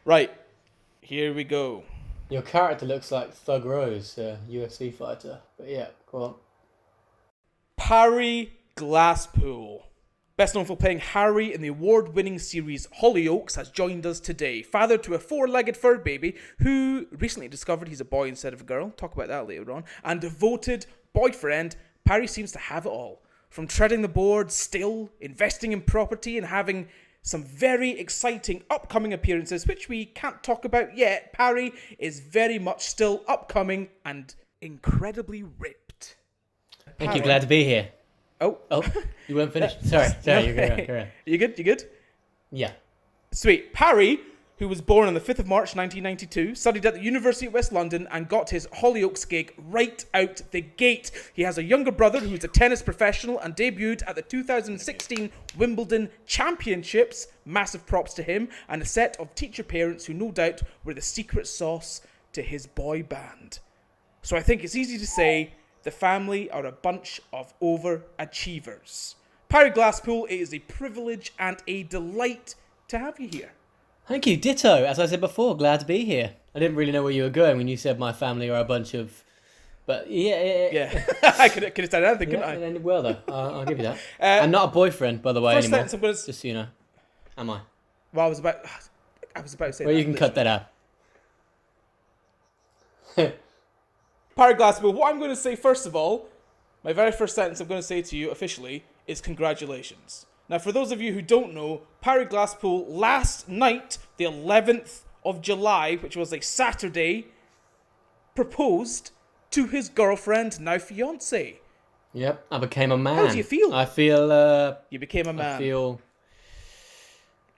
Right, here we go. Your character looks like Thug Rose, a UFC fighter. But yeah, go on. Parry Galsspool, best known for playing Harry in the award-winning series Hollyoaks, has joined us today. Father to a four-legged fur baby who recently discovered he's a boy instead of a girl. Talk about that later on. And devoted boyfriend, Parry seems to have it all. From treading the board, still investing in property, and having some very exciting upcoming appearances, which we can't talk about yet. Parry is very much still upcoming and incredibly ripped. Thank you, glad to be here. Oh, You weren't finished. Sorry, no. you're good. You good? You good? Yeah. Sweet. Parry, who was born on the 5th of March 1992, studied at the University of West London and got his Hollyoaks gig right out the gate. He has a younger brother who is a tennis professional and debuted at the 2016 Wimbledon Championships. Massive props to him, and a set of teacher parents who no doubt were the secret sauce to his boy band. So I think it's easy to say the family are a bunch of overachievers. Parry Galsspool, it is a privilege and a delight to have you here. Thank you, ditto. As I said before, glad to be here. I didn't really know where you were going when you said my family are a bunch of... But Yeah. I could have said anything, couldn't I? It ended well, though. I'll give you that. I'm not a boyfriend, by the way, First anymore. sentence I'm going to... Just so you know. Am I? Well, I was about to say Well, that. you can cut that out. Parry Galsspool, what I'm going to say first of all, my very first sentence I'm going to say to you officially is congratulations. Now, for those of you who don't know, Parry Galsspool last night, the 11th of July, which was a Saturday, proposed to his girlfriend, now fiance. Yep, I became a man. How do you feel? I feel... You became a man. I feel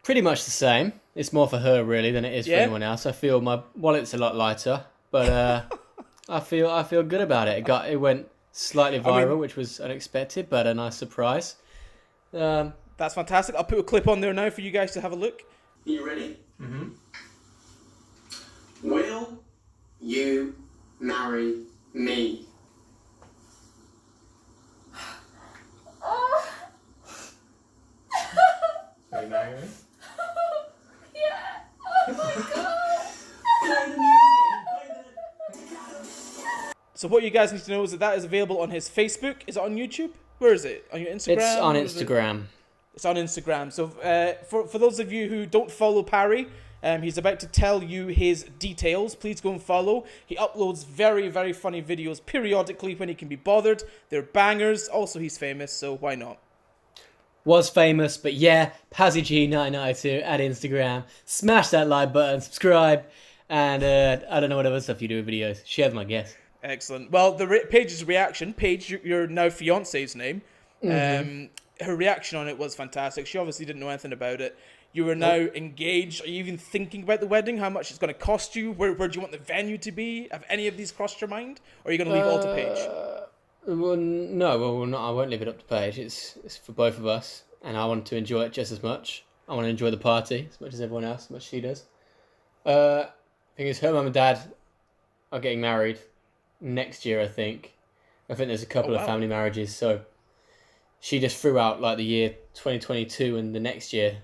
pretty much the same. It's more for her, really, than it is for anyone else. I feel my wallet's a lot lighter, but I feel good about it. It went slightly viral, which was unexpected, but a nice surprise. That's fantastic. I'll put a clip on there now for you guys to have a look. Are you ready? Mm-hmm. Will you marry me? Will you marry me? Yeah. Oh my god. So what you guys need to know is that is available on his Facebook. Is it on YouTube? Where is it? On your Instagram? It's on Instagram. It's on Instagram. So for those of you who don't follow Parry, he's about to tell you his details. Please go and follow. He uploads very, very funny videos periodically when he can be bothered. They're bangers. Also, he's famous, so why not? Was famous, but yeah, PazzyG992 at Instagram. Smash that like button, subscribe, and I don't know what other stuff you do with videos. Share them, I guess. Excellent. Well, Paige's reaction, Paige, your now fiance's name, her reaction on it was fantastic. She obviously didn't know anything about it. You are now engaged. Are you even thinking about the wedding? How much it's going to cost you? Where do you want the venue to be? Have any of these crossed your mind? Or are you going to leave it all to Paige? Well, no, I won't leave it up to Paige. It's for both of us, and I want to enjoy it just as much. I want to enjoy the party as much as everyone else, as much as she does. Thing is, her mum and dad are getting married next year, I think. There's a couple of family marriages, so she just threw out like the year 2022 and the next year.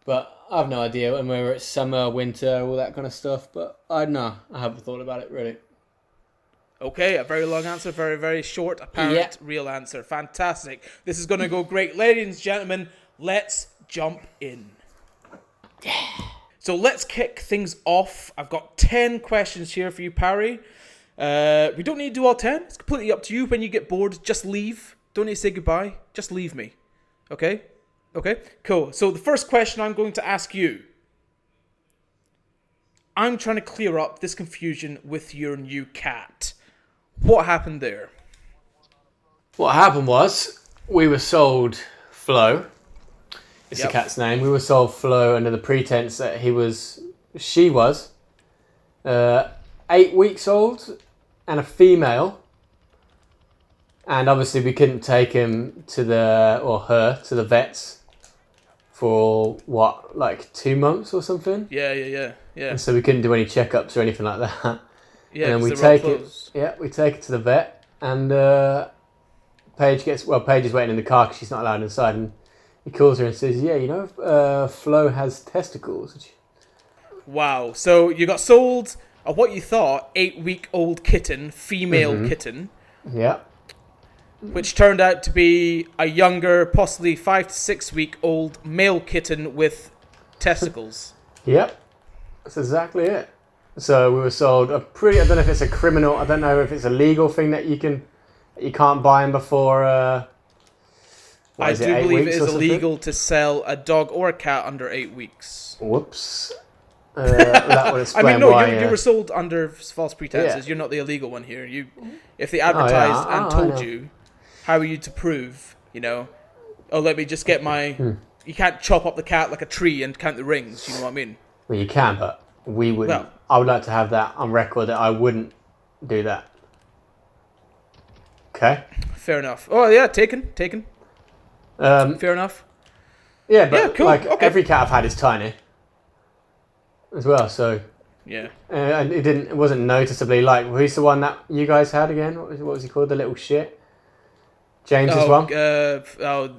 But I have no idea when whether it's summer, winter, all that kind of stuff. But I haven't thought about it really. Okay, a very long answer, very, very short, apparent, real answer. Fantastic. This is going to go great. Ladies and gentlemen, let's jump in. So let's kick things off. I've got 10 questions here for you, Parry. We don't need to do all 10. It's completely up to you. When you get bored, just leave. Don't need to say goodbye. Just leave me. Okay? Okay? Cool. So the first question I'm going to ask you. I'm trying to clear up this confusion with your new cat. What happened there? What happened was, we were sold Flo. It's the cat's name. We were sold Flo under the pretense that she was 8 weeks old and a female. And obviously we couldn't take her to the vets for 2 months or something? Yeah. And so we couldn't do any checkups or anything like that. Yeah, and then we take it to the vet, and Paige is waiting in the car because she's not allowed inside, and he calls her and says, Flo has testicles. Wow. So you got sold a what you thought 8-week-old kitten, female Mm-hmm. kitten, Yeah. which turned out to be a younger, possibly 5 to 6 week old male kitten with testicles. Yep. That's exactly it. So we were sold a pretty. I don't know if it's a criminal. I don't know if it's a legal thing that you can't buy them before. I do 8 believe it weeks is or something? illegal to sell a dog or a cat under 8 weeks. Whoops. That would I explain mean, no, why. you were sold under false pretenses. Yeah. You're not the illegal one here. If they advertised and I told know. you, how are you to prove? Oh, let me just get my. Hmm. You can't chop up the cat like a tree and count the rings. You know what I mean? Well, you can, but we wouldn't. Well- I would like to have that on record that I wouldn't do that. Okay. Fair enough. Oh yeah, taken. Fair enough. Yeah, but Yeah, cool, like okay. every cat I've had is tiny as well. So Yeah. and it wasn't noticeably like. Who's the one that you guys had again? What was he called? The little shit. James's one. The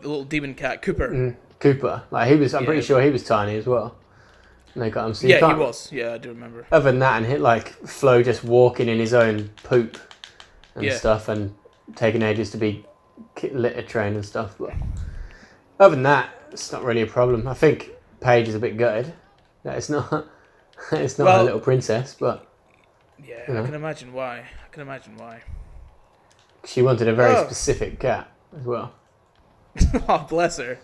little demon cat, Cooper. Cooper. Like he was. I'm pretty Yeah. sure he was tiny as well. And they got him. So you Yeah, he can't- was. Yeah, I do remember. Other than that, and hit like Flo just walking in his own poop and Yeah. stuff, and taking ages to be litter trained and stuff. But other than that, it's not really a problem. I think Paige is a bit gutted that it's not Well- a little princess, but Yeah, You know. I can imagine why. she wanted a very Oh. specific cat as well. Oh, bless her.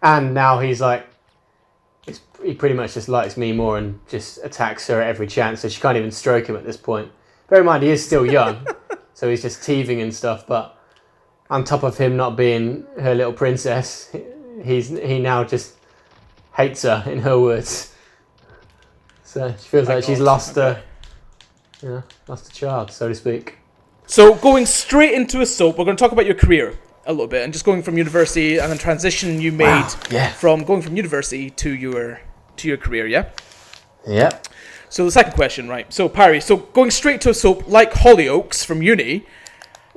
And now he's like, he pretty much just likes me more and just attacks her at every chance, so she can't even stroke him at this point. Bear in mind, he is still young, so he's just teething and stuff, but on top of him not being her little princess, he now just hates her, in her words. So she feels My like she's God, lost okay. lost a child, so to speak. So going straight into a soap, we're going to talk about your career a little bit, and just going from university and the transition you made yeah. from going from university to your career, yeah? Yep. So the second question, right? So Parry, going straight to a soap like Hollyoaks from uni,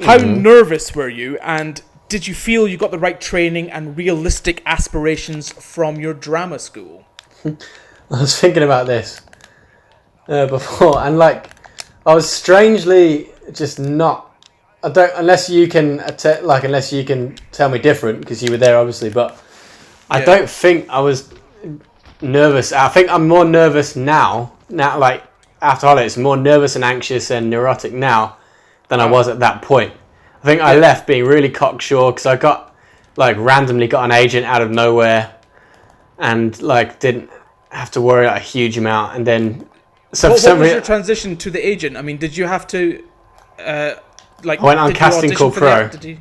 how nervous were you, and did you feel you got the right training and realistic aspirations from your drama school? I was thinking about this before, and like, I was strangely just not. I don't unless you can tell me different because you were there obviously, but I Yeah. don't think I was nervous. I think I'm more nervous now. Now, like after holidays, more nervous and anxious and neurotic now than I was at that point. I think I left being really cocksure because I got randomly got an agent out of nowhere, and didn't have to worry a huge amount. And then What was your transition to the agent? I mean, did you have to I went on did you Casting audition Call for Pro. Did you?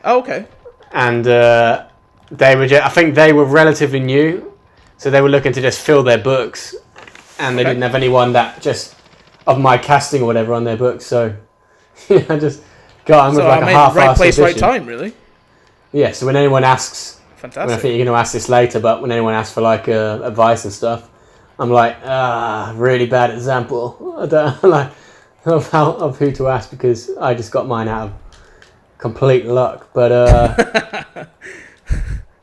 Oh, okay. And they were I think they were relatively new, so they were looking to just fill their books, and they Okay. didn't have anyone that just of my casting or whatever on their books. So I just got on with So like I a mean, half-assed right place, right audition. time, really. Yeah. So when anyone asks, I Fantastic. think you're going to ask this later, but when anyone asks for advice and stuff, I'm like, really bad example. I don't of who to ask because I just got mine out of complete luck. But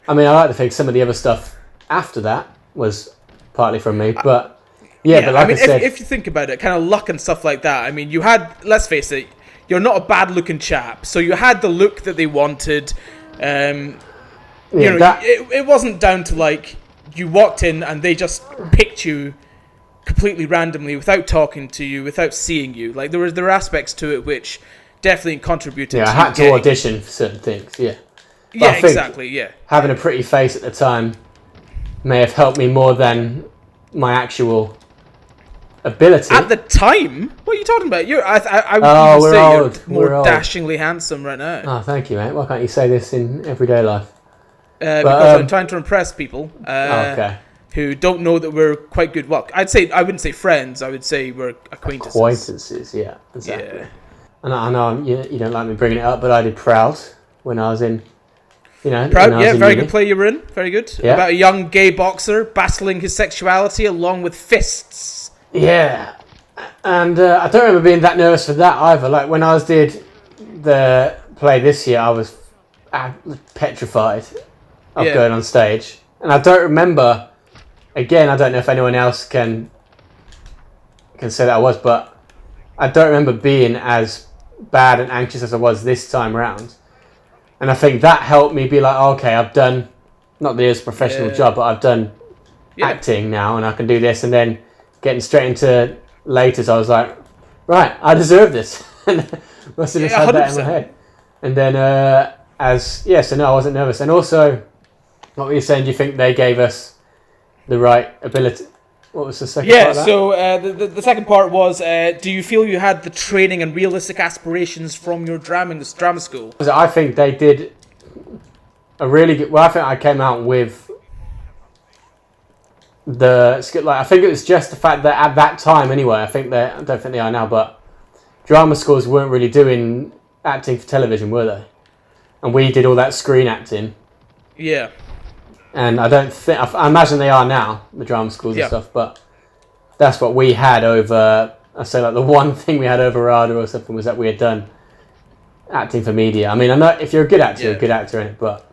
I mean, I like to think some of the other stuff after that was partly from me, but but like I said, if you think about it, kind of luck and stuff like that. I mean, you had, let's face it, you're not a bad-looking chap, so you had the look that they wanted. that, It wasn't down to you walked in and they just picked you completely randomly without talking to you, without seeing you. There were aspects to it which definitely contributed. I to had to getting- audition for certain things. Yeah, But I Yeah, think exactly. Yeah. having a pretty face at the time may have helped me more than my actual ability. At the time, what are you talking about? I would Oh, even we're say old. you're more We're old. dashingly handsome right now. Oh, thank you, mate. Why can't you say this in everyday life? Because I'm trying to impress people Okay. who don't know that we're quite good. Well, I wouldn't say friends. I would say we're acquaintances. Acquaintances, yeah, exactly. Yeah. And I know you don't like me bringing it up, but I did Proud when I was in, Proud, when I was yeah, in very uni. good play you were in. Very good. Yeah. About a young gay boxer battling his sexuality along with fists. Yeah, and I don't remember being that nervous for that either. Like when I did the play this year, I was petrified of Yeah. going on stage, and I don't remember again, I don't know if anyone else can say that I was, but I don't remember being as bad and anxious as I was this time round. And I think that helped me be like, oh, okay, I've done, not that it was a professional job, but I've done acting now and I can do this. And then getting straight into later, so I was like, right, I deserve this. Must have just had that in my head. And then so no, I wasn't nervous. And also, what were you saying? Do you think they gave us the right ability? What was the second part of that? So the second part was, do you feel you had the training and realistic aspirations from your drama school? I think they did a really good... Well, I think I came out with the... Like, I think it was just the fact that at that time, anyway, I don't think they are now, but drama schools weren't really doing acting for television, were they? And we did all that screen acting. Yeah. And I don't think... I imagine they are now, the drama schools and stuff, but that's what we had over... I say, like, the one thing we had over RADA or something was that we had done acting for media. I mean, I know if you're a good actor, you're a good actor in it, but...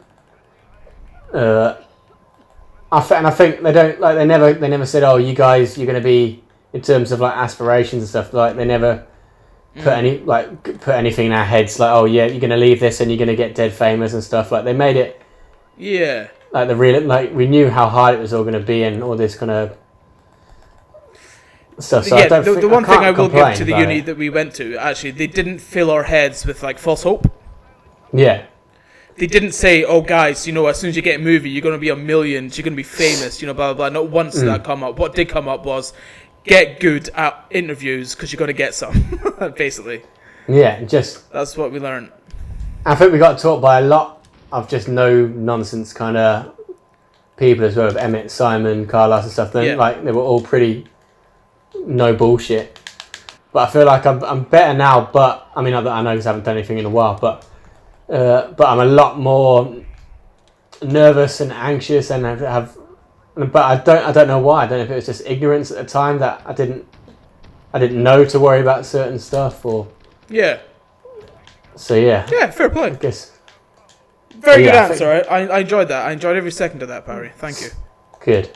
I think they don't... Like, they never said, oh, you guys, you're going to be... In terms of, like, aspirations and stuff, like, they never put anything in our heads, like, oh, yeah, you're going to leave this and you're going to get dead famous and stuff. Like, they made it... Yeah. Like we knew how hard it was all going to be and all this kind of stuff. So the one thing I will give to the uni that we went to, actually, they didn't fill our heads with like false hope. Yeah. They didn't say, oh guys, as soon as you get a movie, you're going to be a million, you're going to be famous, blah, blah, blah. Not once did that come up. What did come up was, get good at interviews because you're going to get some, basically. Yeah, that's what we learned. I think we got taught by a lot of just no nonsense kind of people as well, of Emmett, Simon, Carlos and stuff. Then like they were all pretty no bullshit. But I feel like I'm better now. But I mean, I know because I haven't done anything in a while. But I'm a lot more nervous and anxious, and But I don't know why. I don't know if it was just ignorance at the time that I didn't know to worry about certain stuff or. Yeah. So yeah. Yeah, fair play. I guess. Very good answer. I enjoyed that. I enjoyed every second of that, Parry. Thank you. Good.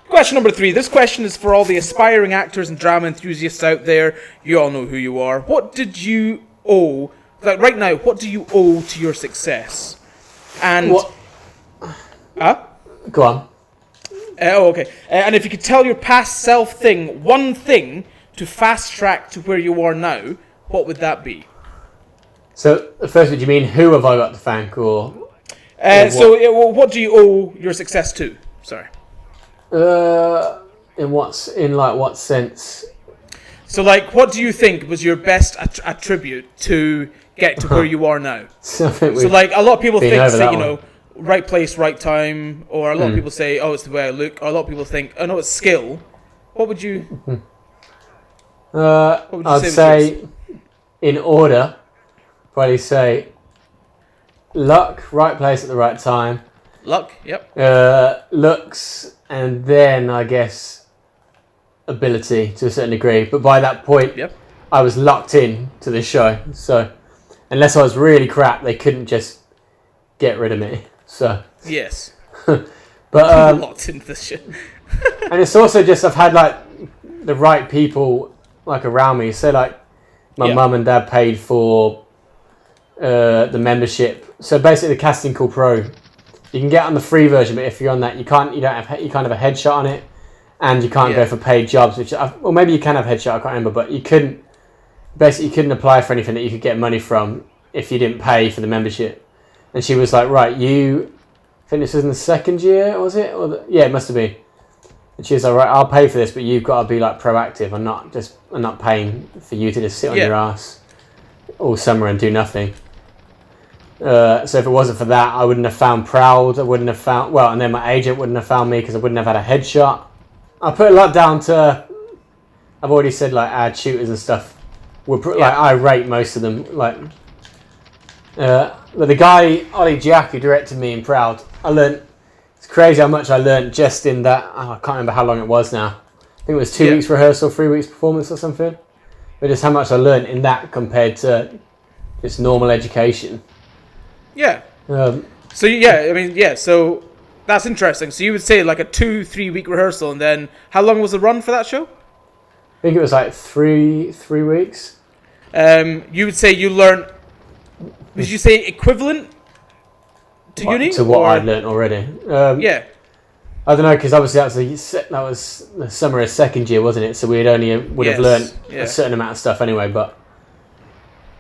Question number 3. This question is for all the aspiring actors and drama enthusiasts out there. You all know who you are. What did you owe, like right now, what do you owe to your success? And... What? Go on. Okay. And if you could tell your past self one thing to fast track to where you are now, what would that be? So, first, do you mean who have I got to thank, or what? What do you owe your success to? Sorry. In what sense? So, like, what do you think was your best attribute to get to where you are now? So, like, a lot of people think, right place, right time, or a lot of people say, oh, it's the way I look, or a lot of people think, oh, no, it's skill. What would you? I'd say, in order. Probably say luck, right place at the right time. Luck, yep. Looks, and then I guess ability to a certain degree. But by that point, I was locked in to this show. So unless I was really crap, they couldn't just get rid of me. So yes. But locked into this shit. And it's also just I've had like the right people like around me. So like my mum and dad paid for the membership. So basically the Casting Call Pro, you can get on the free version, but if you're on that, you can't have a headshot on it, and you can't go for paid jobs, well, maybe you can have headshot, I can't remember, but you couldn't apply for anything that you could get money from if you didn't pay for the membership. And she was like, right, I think this was in the second year, was it? It must have been. And she was like, right, I'll pay for this, but you've got to be like proactive. I'm not paying for you to just sit on your ass all summer and do nothing. So if it wasn't for that, I wouldn't have found Proud. I wouldn't have found... Well, and then my agent wouldn't have found me because I wouldn't have had a headshot. I put a lot down to... I've already said, like, ad shooters and stuff. Like, I rate most of them. Like, but the guy, Ollie Jack, who directed me in Proud, I learned... It's crazy how much I learned just in that... I can't remember how long it was now. I think it was 2 weeks rehearsal, 3 weeks performance or something. But just how much I learned in that compared to just normal education. Yeah. So So That's interesting. So you would say like a 2-3 week rehearsal, and then how long was the run for that show? I think it was like three weeks. You would say you learned. Would you say equivalent to uni? To what I'd learnt already. Yeah. I don't know, because obviously that was the summer of second year, wasn't it? So we would have learnt a certain amount of stuff anyway. But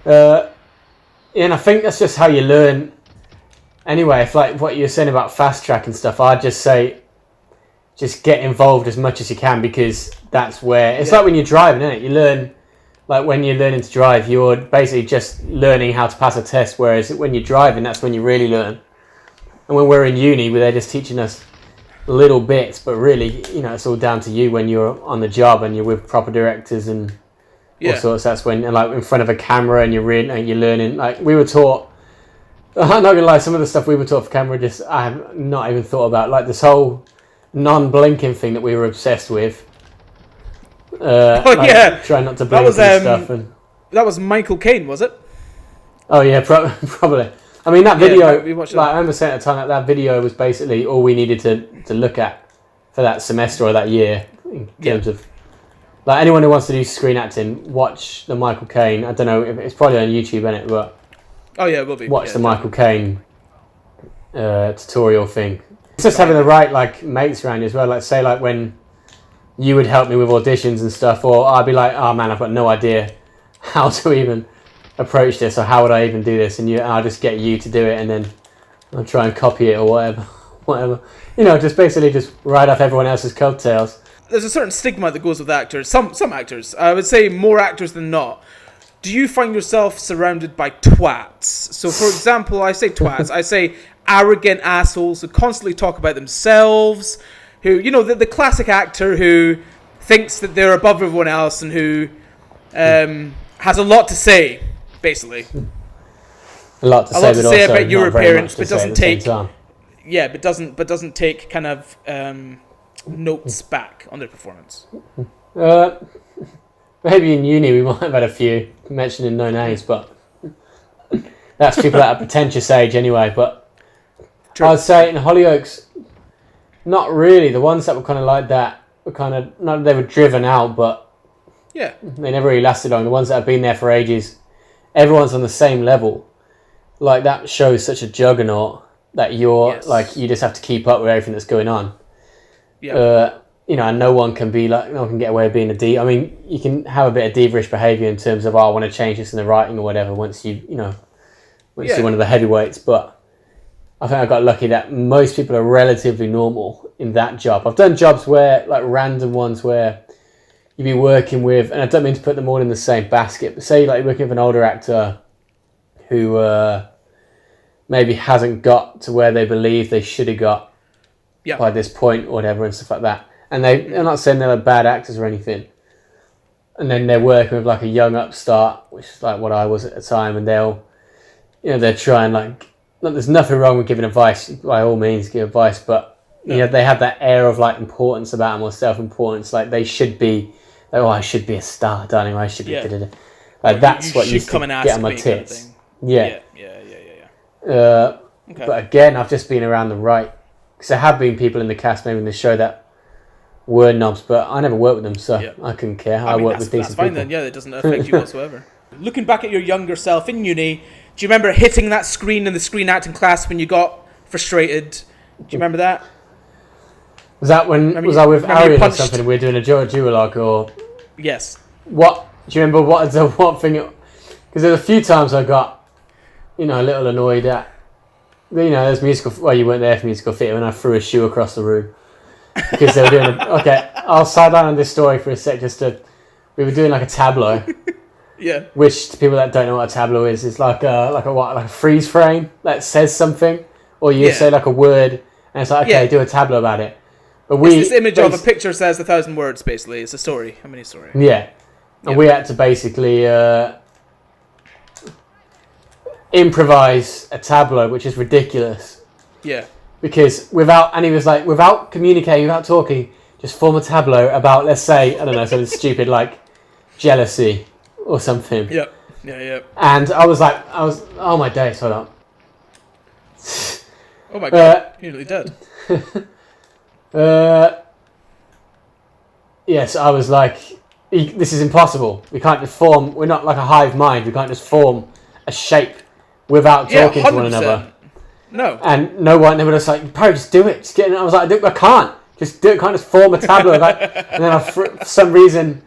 and I think that's just how you learn. Anyway, if like what you're saying about fast track and stuff, I'd just say, just get involved as much as you can, because that's where it's like when you're driving, isn't it? You learn, like when you're learning to drive, you're basically just learning how to pass a test. Whereas when you're driving, that's when you really learn. And when we're in uni, they're just teaching us little bits, but really, it's all down to you when you're on the job and you're with proper directors and all sorts. That's when, and like in front of a camera, and you're learning. Like we were taught. I'm not gonna lie, some of the stuff we were taught for camera, I have not even thought about. Like this whole non-blinking thing that we were obsessed with. Trying not to blink and stuff. And that was Michael Caine, was it? Oh yeah, probably. I mean, that video. I remember saying at the time that video was basically all we needed to look at for that semester or that year in terms of. Like anyone who wants to do screen acting, watch the Michael Caine. I don't know if it's probably on YouTube, isn't it? But oh yeah, it will be. Watch the Michael Caine tutorial thing. It's just having the right like mates around you as well. Like say like when you would help me with auditions and stuff, or I'd be like, oh man, I've got no idea how to even approach this, or how would I even do this, and I'll just get you to do it, and then I'll try and copy it or whatever. Just basically just ride off everyone else's coattails. There's a certain stigma that goes with actors. Some actors, I would say more actors than not. Do you find yourself surrounded by twats? So, for example, I say twats. I say arrogant assholes who constantly talk about themselves, who, the classic actor who thinks that they're above everyone else and who has a lot to say, basically. A lot to say about your appearance, but doesn't take. Yeah, but doesn't take kind of notes back on their performance. Maybe in uni we might have had a few, mentioning no names, but that's people at a pretentious age anyway. But true. I'd say in Hollyoaks, not really. The ones that were kind of like that were kind of, not they were driven out, but yeah, they never really lasted long. The ones that have been there for ages, everyone's on the same level. Like that shows such a juggernaut that you're like, you just have to keep up with everything that's going on. Yeah. And no one can get away with being a diva. I mean, you can have a bit of diva-ish behaviour in terms of, I want to change this in the writing or whatever once you're one of the heavyweights. But I think I got lucky that most people are relatively normal in that job. I've done jobs where, like random ones where you'd be working with, and I don't mean to put them all in the same basket, but say like you're working with an older actor who maybe hasn't got to where they believe they should have got by this point or whatever and stuff like that. And they're not saying they're bad actors or anything. And then they're working with like a young upstart, which is like what I was at the time, and they're trying like, there's nothing wrong with giving advice, by all means give advice, but they have that air of like importance about them, or self-importance, like they should be, like, I should be a star, darling, I should be like that's what used to get on my tits. Yeah. But again, I've just been around the right, because there have been people in the cast, maybe in the show, that were knobs, but I never worked with them, so I couldn't care. I worked with decent people. That's fine then, it doesn't affect you whatsoever. Looking back at your younger self in uni, do you remember hitting that screen in the screen acting class when you got frustrated? Do you remember that? Was that when, was I with Arian or something, we were doing a duologue, or? Yes. What, do you remember what thing, because there's a few times I got, a little annoyed at, there's you weren't there for musical theatre, when I threw a shoe across the room. Because they were doing I'll sideline on this story for a sec, we were doing like a tableau. Yeah. Which, to people that don't know what a tableau is like a freeze frame that says something, or you say like a word, and it's like, okay, do a tableau about it. But it's this image of a picture says 1,000 words, basically. It's a story, a mini story. Yeah. And we had to basically improvise a tableau, which is ridiculous. Yeah. Because without communicating, without talking, just form a tableau about, let's say, I don't know, something stupid like jealousy or something. Yep. Yeah. And I was oh my days, hold on. Oh my god, you're nearly dead. Yes, I was like, this is impossible. We can't just form. We're not like a hive mind. We can't just form a shape without talking to one another. No. And no one, they were just like, Parry, just do it. Just get in. I was like, I can't. Just do it. Can't just form a tableau. And then for some reason,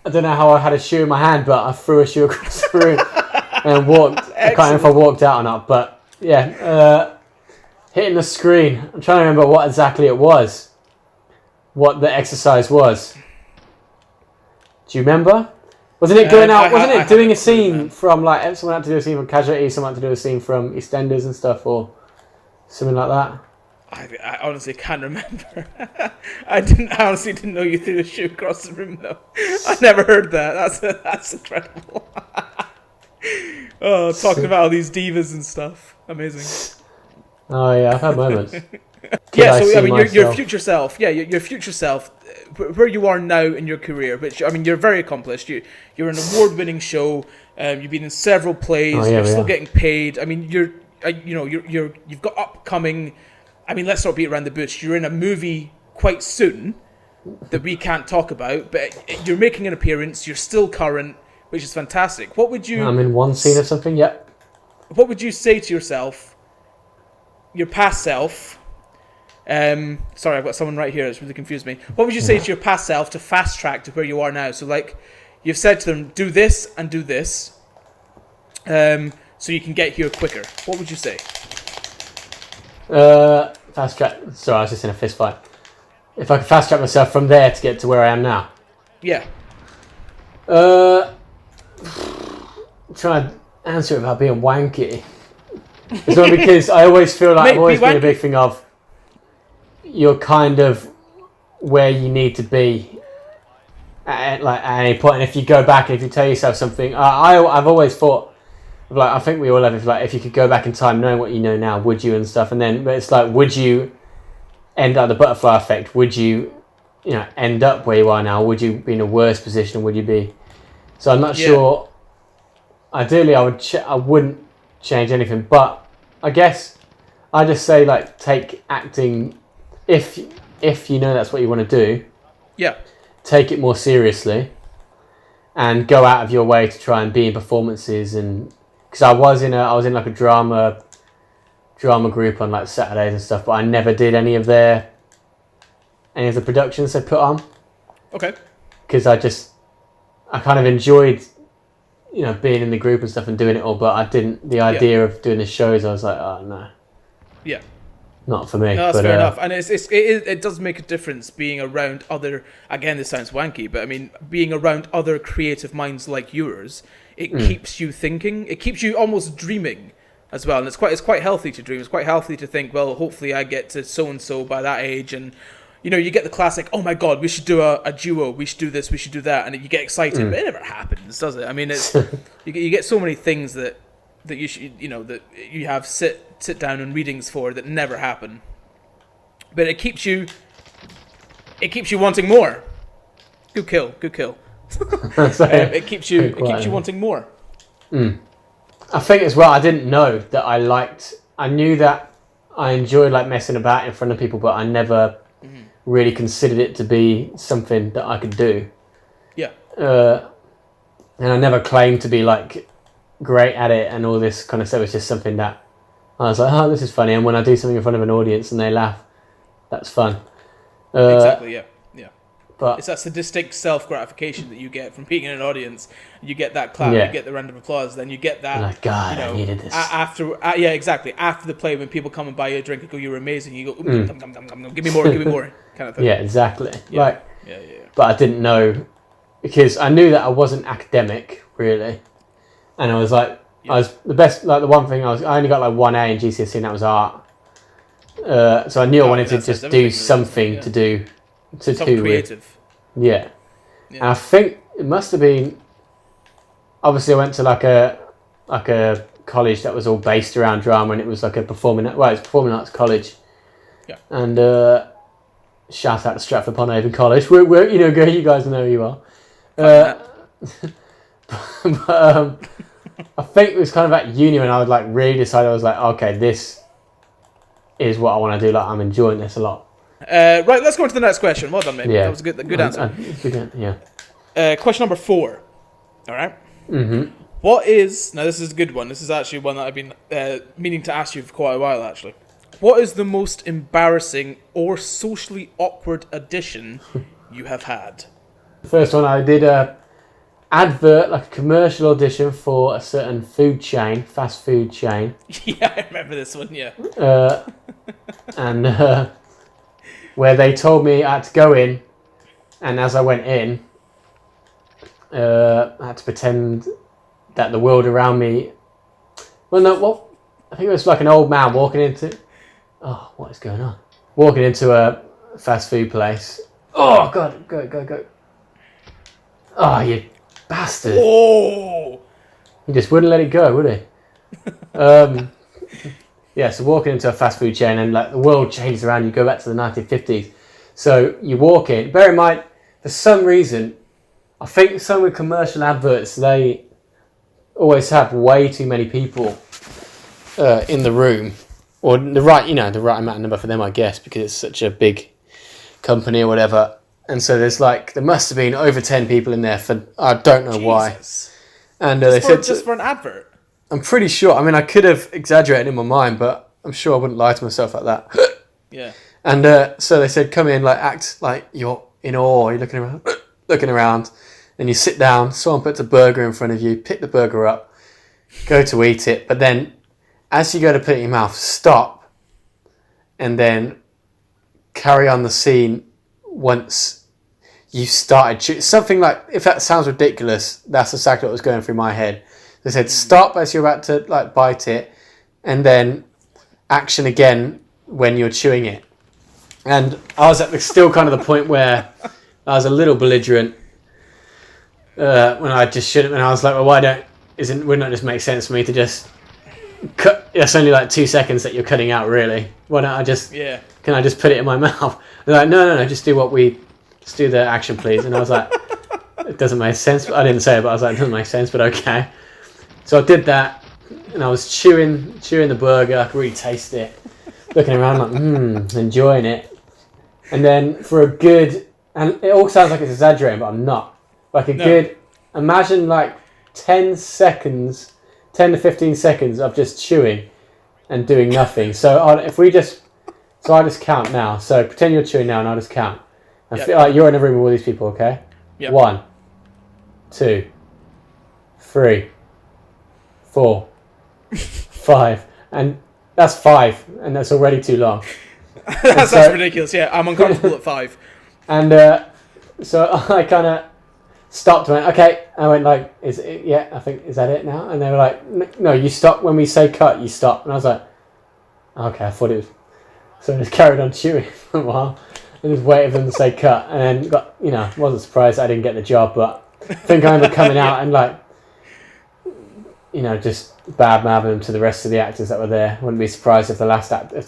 I don't know how I had a shoe in my hand, but I threw a shoe across the room and walked. I can't remember if I walked out or not, but yeah, hitting the screen. I'm trying to remember what exactly it was. What the exercise was. Do you remember? Wasn't it going out? Wasn't it doing a scene from like someone had to do a scene from Casualty, someone had to do a scene from EastEnders and stuff, or something like that? I honestly can't remember. I honestly didn't know you threw a shoe across the room though. I never heard that. That's incredible. Oh, talking about all these divas and stuff. Amazing. Oh yeah, I've had moments. Yeah, so I mean, your future self. Yeah, your future self, where you are now in your career. Which I mean, you're very accomplished. You're an award-winning show. You've been in several plays. You're still getting paid. I mean, you've got upcoming. I mean, let's not beat around the bush. You're in a movie quite soon that we can't talk about, but you're making an appearance. You're still current, which is fantastic. What would you? I'm in one scene of something. Yep. What would you say to yourself? Your past self. Sorry, I've got someone right here that's really confused me. What would you say to your past self to fast track to where you are now? So, like, you've said to them, do this and do this, so you can get here quicker. What would you say? Fast track. Sorry, I was just in a fist fight. If I could fast track myself from there to get to where I am now. Yeah. Try to answer it without being wanky. It's not because I always feel like I've always been a big thing of you're kind of where you need to be at any point. And if you go back and if you tell yourself something, I've always thought, like, I think we all have it, like, if you could go back in time knowing what you know now, would you and stuff? And then, but it's like, would you end up the butterfly effect? Would you end up where you are now? Would you be in a worse position? Would you be? So I'm not sure. Ideally, I wouldn't change anything, but I guess I just say, like, take acting if you know that's what you want to do. Yeah. Take it more seriously and go out of your way to try and be in performances. And because I was in like a drama group on like Saturdays and stuff, but I never did any of the productions they put on. Okay. Because I kind of enjoyed being in the group and stuff and doing it all, but I didn't. The idea of doing the shows, I was like, oh no. Yeah. Not for me. No, that's fair enough. And it does make a difference being around other. Again, this sounds wanky, but I mean, being around other creative minds like yours, it keeps you thinking. It keeps you almost dreaming as well, and it's quite healthy to dream. It's quite healthy to think, well, hopefully I get to so and so by that age, and you get the classic, oh my god, we should do a duo, we should do this, we should do that, and you get excited, but it never happens, does it? I mean, it's you get so many things that you should, that you have sit down and readings for that never happen, but it keeps you wanting more. Good kill. It keeps you wanting more. I think as well, I didn't know that I knew that I enjoyed like messing about in front of people, but I never really considered it to be something that I could do. Yeah. And I never claimed to be like great at it and all this kind of stuff. It's just something that I was like, oh, this is funny. And when I do something in front of an audience and they laugh, that's fun. Exactly, yeah. But it's that sadistic self-gratification that you get from being in an audience. You get that clap, you get the round of applause, then you get that. Like, God, I needed this. After the play, when people come and buy you a drink and go, you're amazing, you go, give me more, kind of thing. Yeah, exactly. Yeah. But I didn't know, because I knew that I wasn't academic, really. And I was like, I was the best, like the one thing I only got like 1A in GCSE, and that was art. So I knew I wanted to just do something to do. Something creative. Yeah. And I think it must have been, obviously I went to like a college that was all based around drama, and it was like a performing arts college. Yeah. And shout out to Stratford-upon-Avon College. We're you guys know who you are. But I think it was kind of at uni when I would like really decide. I was like, okay, this is what I want to do. Like, I'm enjoying this a lot. Right, let's go on to the next question. Well done, mate. Yeah. That was a good answer. Yeah. Question number 4. All right. Mm-hmm. What is... Now, this is a good one. This is actually one that I've been meaning to ask you for quite a while, actually. What is the most embarrassing or socially awkward audition you have had? The first one, I did a advert, like a commercial audition for a certain food chain, fast food chain. Yeah, I remember this one, yeah. And where they told me I had to go in, and as I went in, I had to pretend that the world around me... Well, no, what? I think it was like an old man walking into... Oh, what is going on? Walking into a fast food place. Oh, God, go. Oh, you bastard. Oh! He just wouldn't let it go, would he? Yeah, so walking into a fast food chain and like the world changes around you, go back to the 1950s. So you walk in. Bear in mind, for some reason, I think some of the commercial adverts, they always have way too many people in the room, or the right amount of number for them, I guess, because it's such a big company or whatever. And so there must have been over 10 people in there for I don't know why. And they said just for an advert. I'm pretty sure. I mean, I could have exaggerated in my mind, but I'm sure I wouldn't lie to myself like that. Yeah. And so they said, come in, like act like you're in awe. You're looking around, and you sit down. Someone puts a burger in front of you. Pick the burger up, go to eat it, but then as you go to put it in your mouth, stop, and then carry on the scene once you started. Something like, if that sounds ridiculous, that's exactly what was going through my head. They said stop as you're about to like bite it, and then action again when you're chewing it. And I was at still kind of the point where I was a little belligerent when I just shouldn't. And I was like, well, wouldn't it just make sense for me to just cut? It's only like 2 seconds that you're cutting out, really. Why don't I just? Yeah. Can I just put it in my mouth? They're like, no, just do just do the action, please. And I was like, it doesn't make sense. I didn't say it, but I was like, it doesn't make sense, but okay. So I did that, and I was chewing the burger. I could really taste it. Looking around like, enjoying it. And then for a good, and it all sounds like it's exaggerating, but I'm not. Like good, imagine like 10 to 15 seconds of just chewing and doing nothing. So I just count now. So pretend you're chewing now, and I'll just count. And feel like you're in a room with all these people, okay? Yep. 1, 2, 3, 4, 5, and that's 5, and that's already too long. That's ridiculous. Yeah, I'm uncomfortable at 5. And so I kind of stopped and went, okay. I went like, is that it now? And they were like, no, you stop when we say cut. You stop. And I was like, okay, I thought it was. So I just carried on chewing for a while and just waited for them to say cut, and then wasn't surprised I didn't get the job, but I think I ended up coming out and like, just bad-mouthing them to the rest of the actors that were there. Wouldn't be surprised if the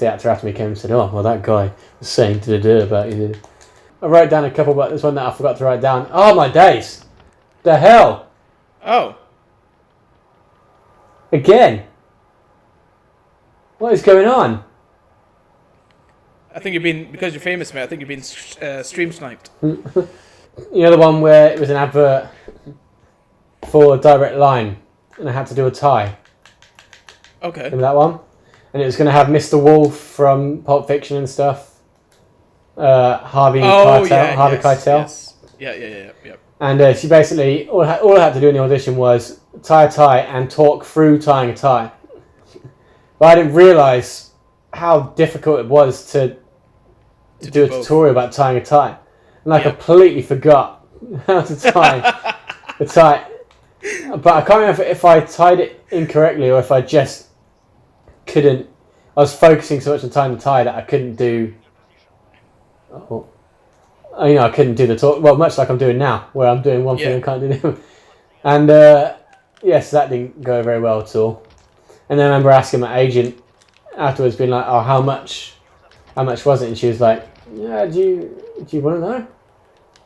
actor after me came and said, oh, well, that guy was saying about you. I wrote down a couple, but there's one that I forgot to write down. Oh, my days. The hell? Oh. Again? What is going on? I think because you're famous, mate, I think you've been stream sniped. You know the one where it was an advert for Direct Line, and I had to do a tie? Okay. Remember that one? And it was going to have Mr. Wolf from Pulp Fiction and stuff. Harvey Keitel. Yes. Yeah. And she basically, all I had to do in the audition was tie a tie and talk through tying a tie. But I didn't realise how difficult it was to do a tutorial about tying a tie. And I completely forgot how to tie the tie. But I can't remember if I tied it incorrectly or if I just couldn't. I was focusing so much on tying the tie that I couldn't do. I couldn't do the talk. Well, much like I'm doing now, where I'm doing one thing and can't do the other. And yes, that didn't go very well at all. And then I remember asking my agent afterwards, being like, "Oh, how much was it?" And she was like, "Yeah, do you want to know?"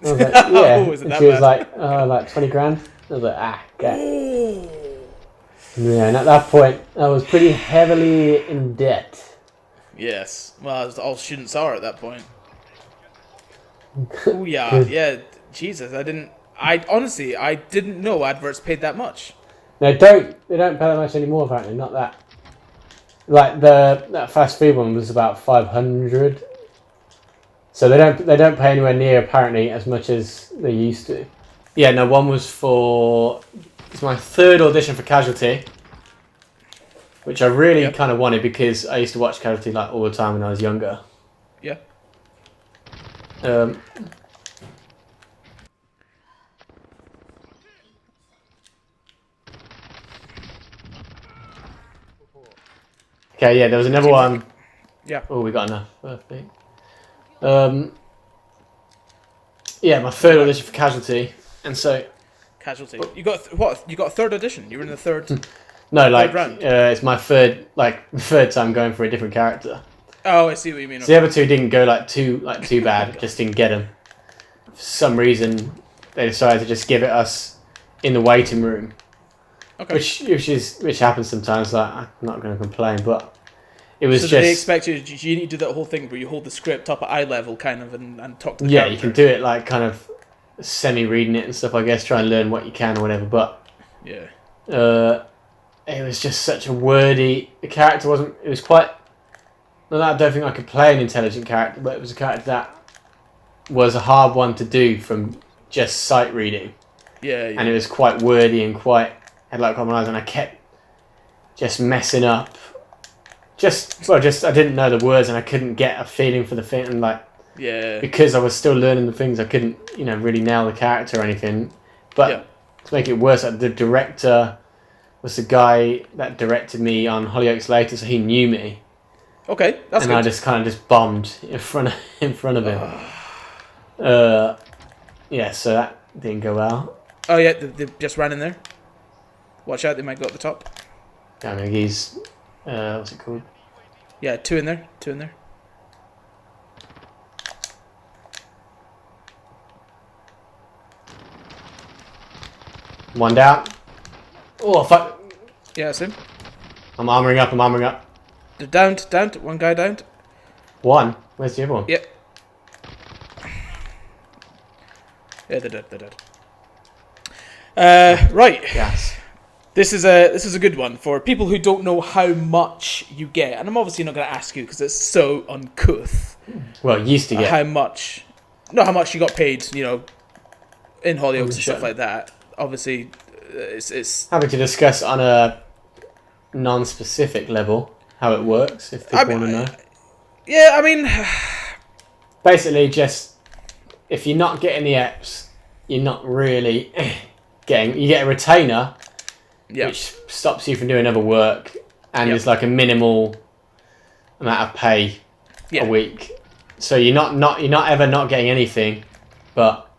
I was like, "Yeah." And she was like, "Like 20 grand." I was like, okay. Yeah, and at that point, I was pretty heavily in debt. Yes. Well, all students are at that point. Oh yeah, yeah. Jesus, I honestly, I didn't know adverts paid that much. They don't pay that much anymore. Apparently, not that. Like that fast food one was about 500. So they don't pay anywhere near apparently as much as they used to. Yeah, no, one was for it's my third audition for Casualty, which I really kind of wanted because I used to watch Casualty like all the time when I was younger. Yeah. Okay, yeah, there was another one. Yeah. Oh, we got enough. Perfect. Yeah, my third audition for Casualty, and so Casualty. You got what? You got a third audition. You were in the third. no, like round. it's my third time going for a different character. Oh, I see what you mean. So the other two didn't go too bad. Just didn't get them. For some reason, they decided to just give it us in the waiting room. Okay. Which happens sometimes. Like I'm not going to complain, but it was so just. Did they expect you? You need to do that whole thing where you hold the script up at eye level, kind of, and talk to the character. You can do it like kind of semi-reading it and stuff. I guess try and learn what you can or whatever. But yeah, it was just such a wordy. The character wasn't. It was quite. Not that I don't think I could play an intelligent character, but it was a character that was a hard one to do from just sight reading. Yeah. And it was quite wordy and quite had like common eyes, and I kept just messing up. I didn't know the words, and I couldn't get a feeling for the thing, and because I was still learning the things, I couldn't really nail the character or anything. But to make it worse, the director was the guy that directed me on Hollyoaks later, so he knew me. Okay, that's and good. I just kind of just bombed in front of him. So that didn't go well. Oh yeah, they just ran in there. Watch out, they might go up the top. I mean, he's what's it called? Yeah, two in there. One down. Oh fuck! Yeah, that's him. I'm armoring up. They're downed. One guy downed. One. Where's the other one? Yeah. Yeah, they're dead. Right. Yes. This is a good one for people who don't know how much you get, and I'm obviously not going to ask you because it's so uncouth. Well, used to get how much you got paid, in Hollyoaks and stuff like that. Obviously, it's having to discuss on a non-specific level how it works if people want to know. Yeah, I mean, basically, just if you're not getting the EPs, you're not really getting. You get a retainer. Yeah. Which stops you from doing other work, and is like a minimal amount of pay a week. So you're not ever not getting anything, but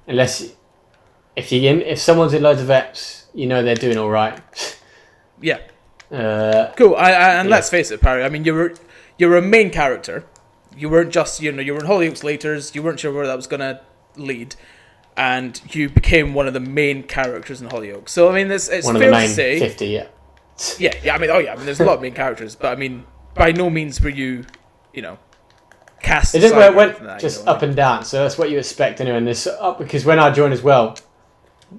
unless if someone's in loads of EPs, they're doing all right. Yeah. Cool. And let's face it, Parry. I mean, you're a main character. You weren't just you were in Hollyoaks Laters. You weren't sure where that was gonna lead. And you became one of the main characters in Hollyoaks. So I mean, it's one fair of the main to say 50, yeah. Yeah. I mean, there's a lot of main characters, but I mean, by no means were you, cast. It didn't where it went just up and down. So that's what you expect anyway. And this up because when I joined as well,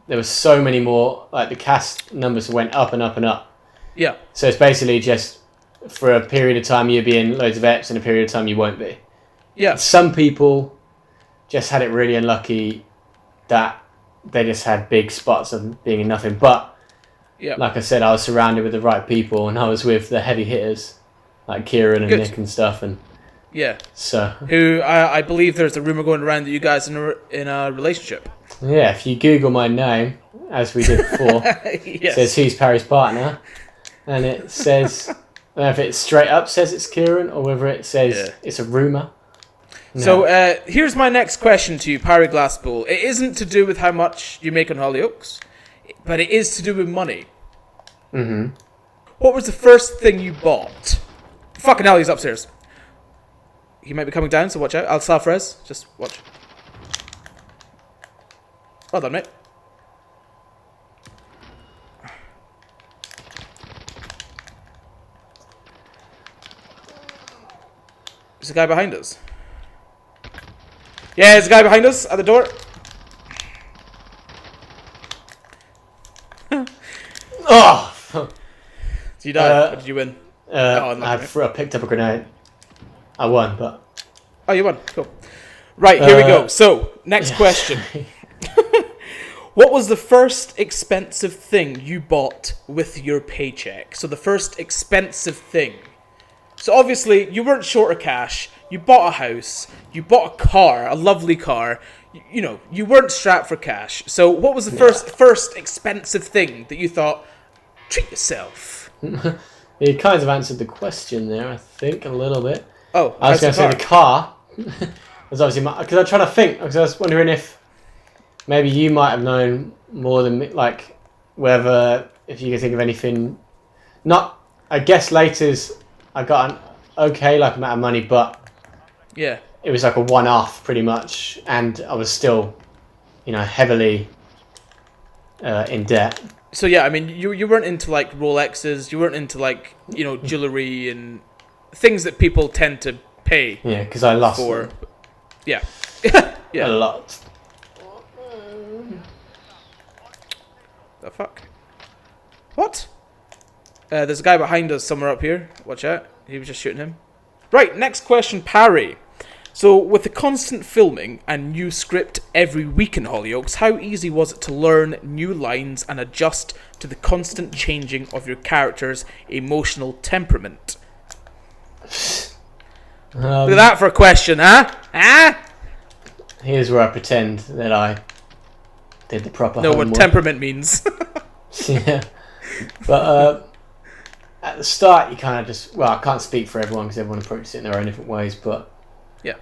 there was so many more. Like the cast numbers went up and up and up. Yeah. So it's basically just for a period of time you'll be in loads of EPs, and a period of time you won't be. Yeah. Some people just had it really unlucky that they just had big spots of being in nothing. But like I said, I was surrounded with the right people, and I was with the heavy hitters like Kieran and Nick and stuff. And so who I believe there's a rumor going around that you guys are in a relationship. Yeah, if you Google my name, as we did before, it says who's Parry's partner, and it says I don't know if it straight up says it's Kieran or whether it says it's a rumor. No. So here's my next question to you, Parry Galsspool. It isn't to do with how much you make on Hollyoaks, but it is to do with money. Mm-hmm. What was the first thing you bought? Fucking hell, he's upstairs. He might be coming down, so watch out. I'll self-res. Just watch. Well done, mate. There's a guy behind us. Yeah, there's a guy behind us at the door. Oh! Did you die? Or did you win? I picked up a grenade. I won, but... Oh, you won. Cool. Right, here we go. So, next question. What was the first expensive thing you bought with your paycheck? So the first expensive thing. So obviously, you weren't short of cash. You bought a house. You bought a car, a lovely car. You know, you weren't strapped for cash. So what was the first expensive thing that you thought, treat yourself? You kind of answered the question there, I think, a little bit. Oh, I was going to say the car. Was obviously because I'm trying to think. Because I was wondering if maybe you might have known more than me, like whether if you could think of anything. Not, I guess later's I got an okay like amount of money, but yeah, it was like a one-off pretty much, and I was still, you know, heavily in debt. So yeah, I mean, you weren't into like Rolexes. You weren't into like, you know, jewelry and things that people tend to pay. Yeah, because I lost for. them. Yeah. Yeah. A lot. The fuck? What? There's a guy behind us somewhere up here. Watch out. He was just shooting him. Right, next question, Parry. So, with the constant filming and new script every week in Hollyoaks, how easy was it to learn new lines and adjust to the constant changing of your character's emotional temperament? Look at that for a question, huh? Huh? Here's where I pretend that I did the proper homework. What temperament means. Yeah. But at the start, you kind of just... Well, I can't speak for everyone because everyone approaches it in their own different ways, but... Yeah.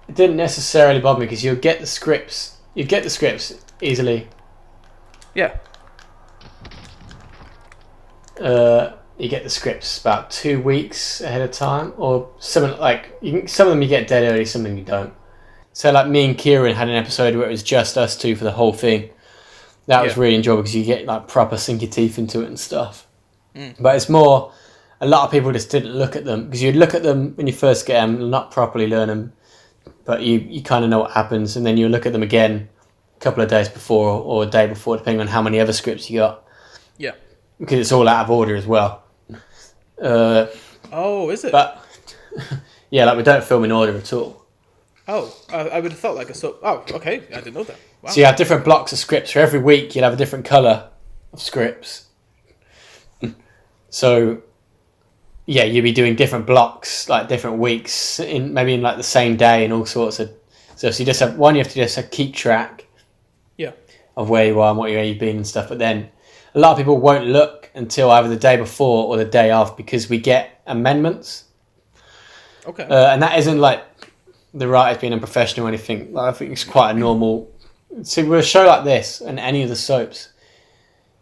It didn't necessarily bother me because you'll get the scripts. You get the scripts easily. Yeah. You get the scripts about 2 weeks ahead of time, or something like some of them you get dead early, some of them you don't. So like me and Kieran had an episode where it was just us two for the whole thing. That was really enjoyable because you get like proper sink your teeth into it and stuff. But it's more, a lot of people just didn't look at them because you'd look at them when you first get them, not properly learn them, but you kind of know what happens, and then you look at them again a couple of days before or a day before, depending on how many other scripts you got. Yeah. Because it's all out of order as well. Oh, is it? But yeah, like we don't film in order at all. Oh, I would have thought like a soap. Oh, okay. I didn't know that. Wow. So you have different blocks of scripts. For every week, you'll have a different colour of scripts. So yeah, you'll be doing different blocks, like different weeks, maybe in like the same day and all sorts of. So you just have one. You have to just keep track. Yeah. Of where you are and where you've been and stuff. But then a lot of people won't look until either the day before or the day of because we get amendments. Okay. And that isn't like the writers being unprofessional or anything. Like, I think it's quite a normal. See, with a show like this and any of the soaps,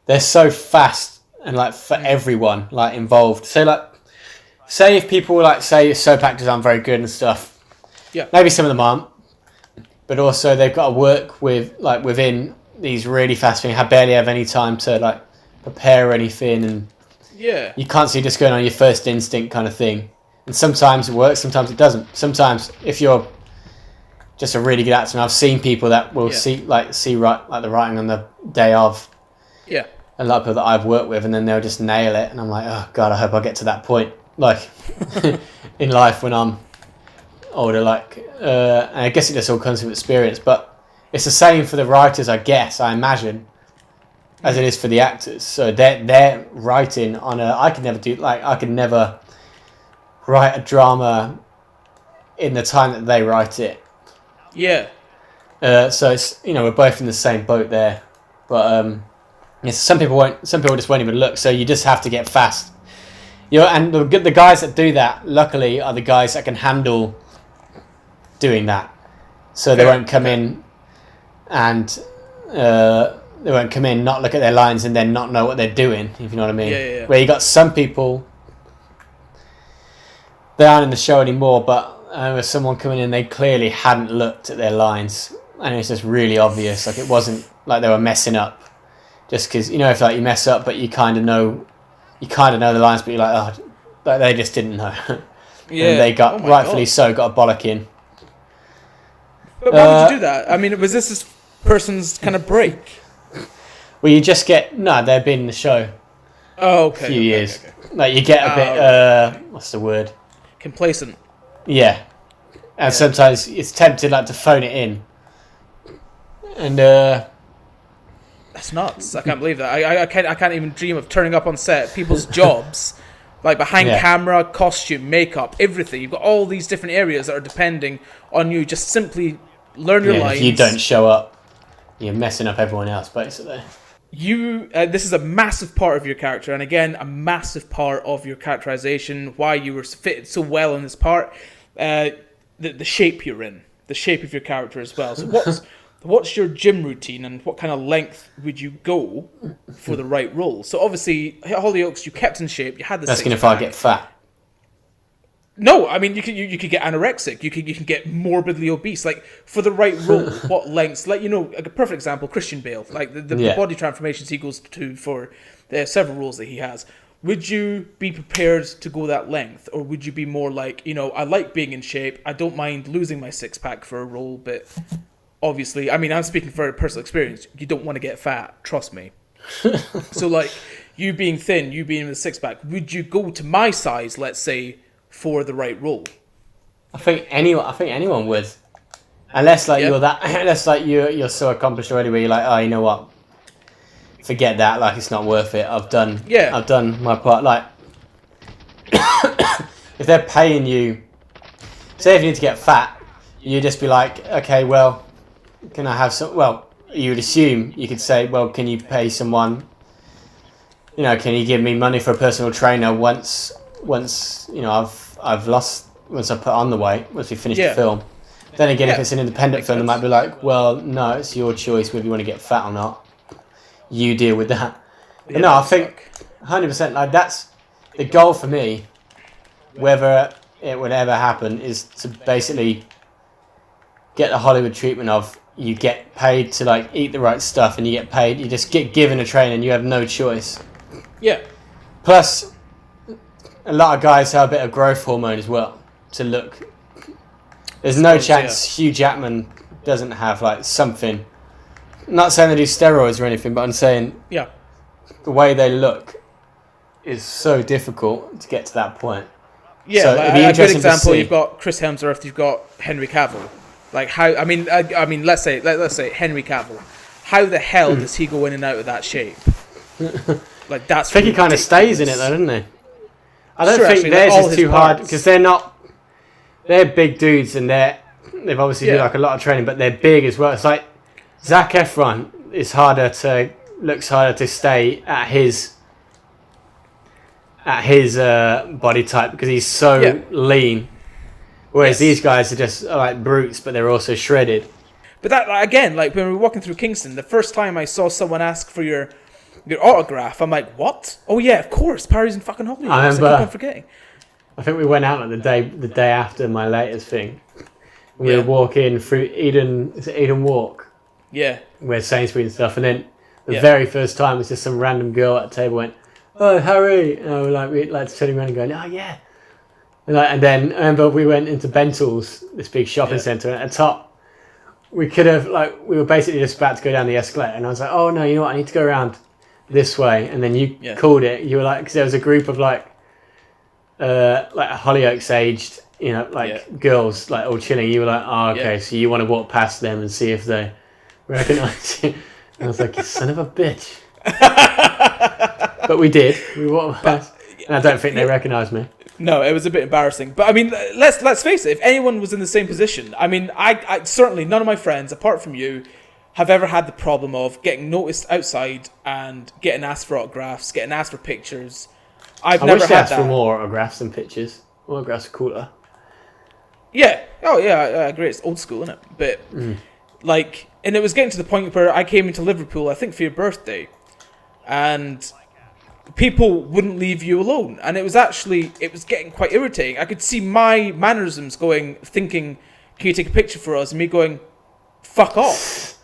they're so fast and like for everyone like involved. So like, say if people like say soap actors aren't very good and stuff. Yeah. Maybe some of them aren't, but also they've got to work with like within these really fast things. Barely have any time to like prepare anything, and yeah, you can't see just going on your first instinct kind of thing. And sometimes it works, sometimes it doesn't. Sometimes if you're just a really good actor, and I've seen people that will see the writing on the day of. Yeah. A lot of people that I've worked with, and then they'll just nail it, and I'm like, oh god, I hope I get to that point, like in life when I'm older. Like, and I guess it just all comes with experience, but it's the same for the writers, I guess. I imagine, as it is for the actors. So they're writing on a. I could never write a drama in the time that they write it. Yeah. So it's, you know, we're both in the same boat there, but yes, some people won't. Some people just won't even look. So you just have to get fast. You know, and the guys that do that, luckily, are the guys that can handle doing that. So they won't come in and not look at their lines and then not know what they're doing. If you know what I mean. Yeah. Where you got some people, they aren't in the show anymore, but with someone coming in, they clearly hadn't looked at their lines, and it's just really obvious. Like, it wasn't like they were messing up, just because, you know, if like you mess up, but you kind of know the lines, but you're like, oh, But they just didn't know. Yeah. And they got, Oh my rightfully God. so, got a bollock in. But why would you do that? I mean, was this person's kind of break? Well, you just get... No, they've been in the show Oh, a okay. few okay, years. okay, okay. Like, you get a bit... right. what's the word? Complacent. Yeah. And sometimes it's tempted, like, to phone it in. And, That's nuts. I can't believe that. I can't even dream of turning up on set. People's jobs, like behind Yeah. camera, costume, makeup, everything. You've got all these different areas that are depending on you. Just simply learn your lines. if you don't show up, you're messing up everyone else, basically. This is a massive part of your character, and again, a massive part of your characterization. Why you were fitted so well in this part, the shape you're in, the shape of your character as well. So what's your gym routine, and what kind of length would you go for the right role? So obviously, Hollyoaks, you kept in shape. You had the. Asking if I get fat. No, I mean you could get anorexic. You can get morbidly obese. Like for the right role, what lengths? Like like a perfect example, Christian Bale. Like the body transformations he goes to for several roles that he has. Would you be prepared to go that length, or would you be more like I like being in shape. I don't mind losing my six pack for a role, but obviously, I mean I'm speaking for personal experience. You don't want to get fat. Trust me. So like you being thin, you being in the six pack, would you go to my size? Let's say. For the right role, I think anyone would, unless like you're so accomplished already, where you're like, oh, you know what, forget that, like it's not worth it. I've done my part. Like, if they're paying you, say if you need to get fat, you just be like, okay, well, can I have some? Well, you would assume you could say, well, can you pay someone? Can you give me money for a personal trainer once I've lost, once I put on the weight, once we finish the film. Then again, if it's an independent film, they might be like, well, no, it's your choice whether you want to get fat or not. You deal with that. But no, I think 100%, like that's the goal for me, whether it would ever happen, is to basically get the Hollywood treatment of you get paid to like eat the right stuff, and you just get given a trainer and you have no choice. Yeah. Plus, a lot of guys have a bit of growth hormone as well to look. There's no chance Hugh Jackman doesn't have like something. I'm not saying they do steroids or anything, but I'm saying the way they look is so difficult to get to that point. Yeah, so like, a good example. You've got Chris Hemsworth. You've got Henry Cavill. Like how? I mean, let's say Henry Cavill. How the hell does he go in and out of that shape? Like that's. I think he kind of stays in it though, doesn't he? I don't think actually, theirs all is his too hard parts. because they're big dudes and they've obviously do like a lot of training, but they're big as well. It's like Zac Efron looks harder to stay at his body type because he's so lean, whereas these guys are just like brutes, but they're also shredded. But that again, like when we were walking through Kingston, the first time I saw someone ask for your autograph, I'm like, what? Oh yeah, of course, Parry's in fucking Hollyoaks. I keep on forgetting. I think we went out like the day after my latest thing. We were walking through Eden Walk. Yeah. Where Sainsbury's and stuff, and then the very first time, it's just some random girl at the table went, "Oh, Harry," and we'd like turning around and going, "Oh yeah." And then I remember we went into Bentall's, this big shopping centre, and at the top, we were basically just about to go down the escalator, and I was like, "Oh no, you know what? I need to go around this way." And then you called it. You were like, because there was a group of like Hollyoaks aged, girls like all chilling. You were like, "Oh, okay." So you want to walk past them and see if they recognise you. And I was like, "You son of a bitch." But we did. We walked past, and I don't think they recognised me. No, it was a bit embarrassing. But I mean, let's face it. If anyone was in the same position, I mean, I certainly none of my friends, apart from you, have ever had the problem of getting noticed outside and getting asked for autographs, getting asked for pictures. I wish they asked for more autographs than pictures. Autographs are cooler. Yeah. Oh yeah, I agree. It's old school, isn't it? But and it was getting to the point where I came into Liverpool, I think for your birthday, and people wouldn't leave you alone, and it was getting quite irritating. I could see my mannerisms thinking, "Can you take a picture for us?" And me going, "Fuck off."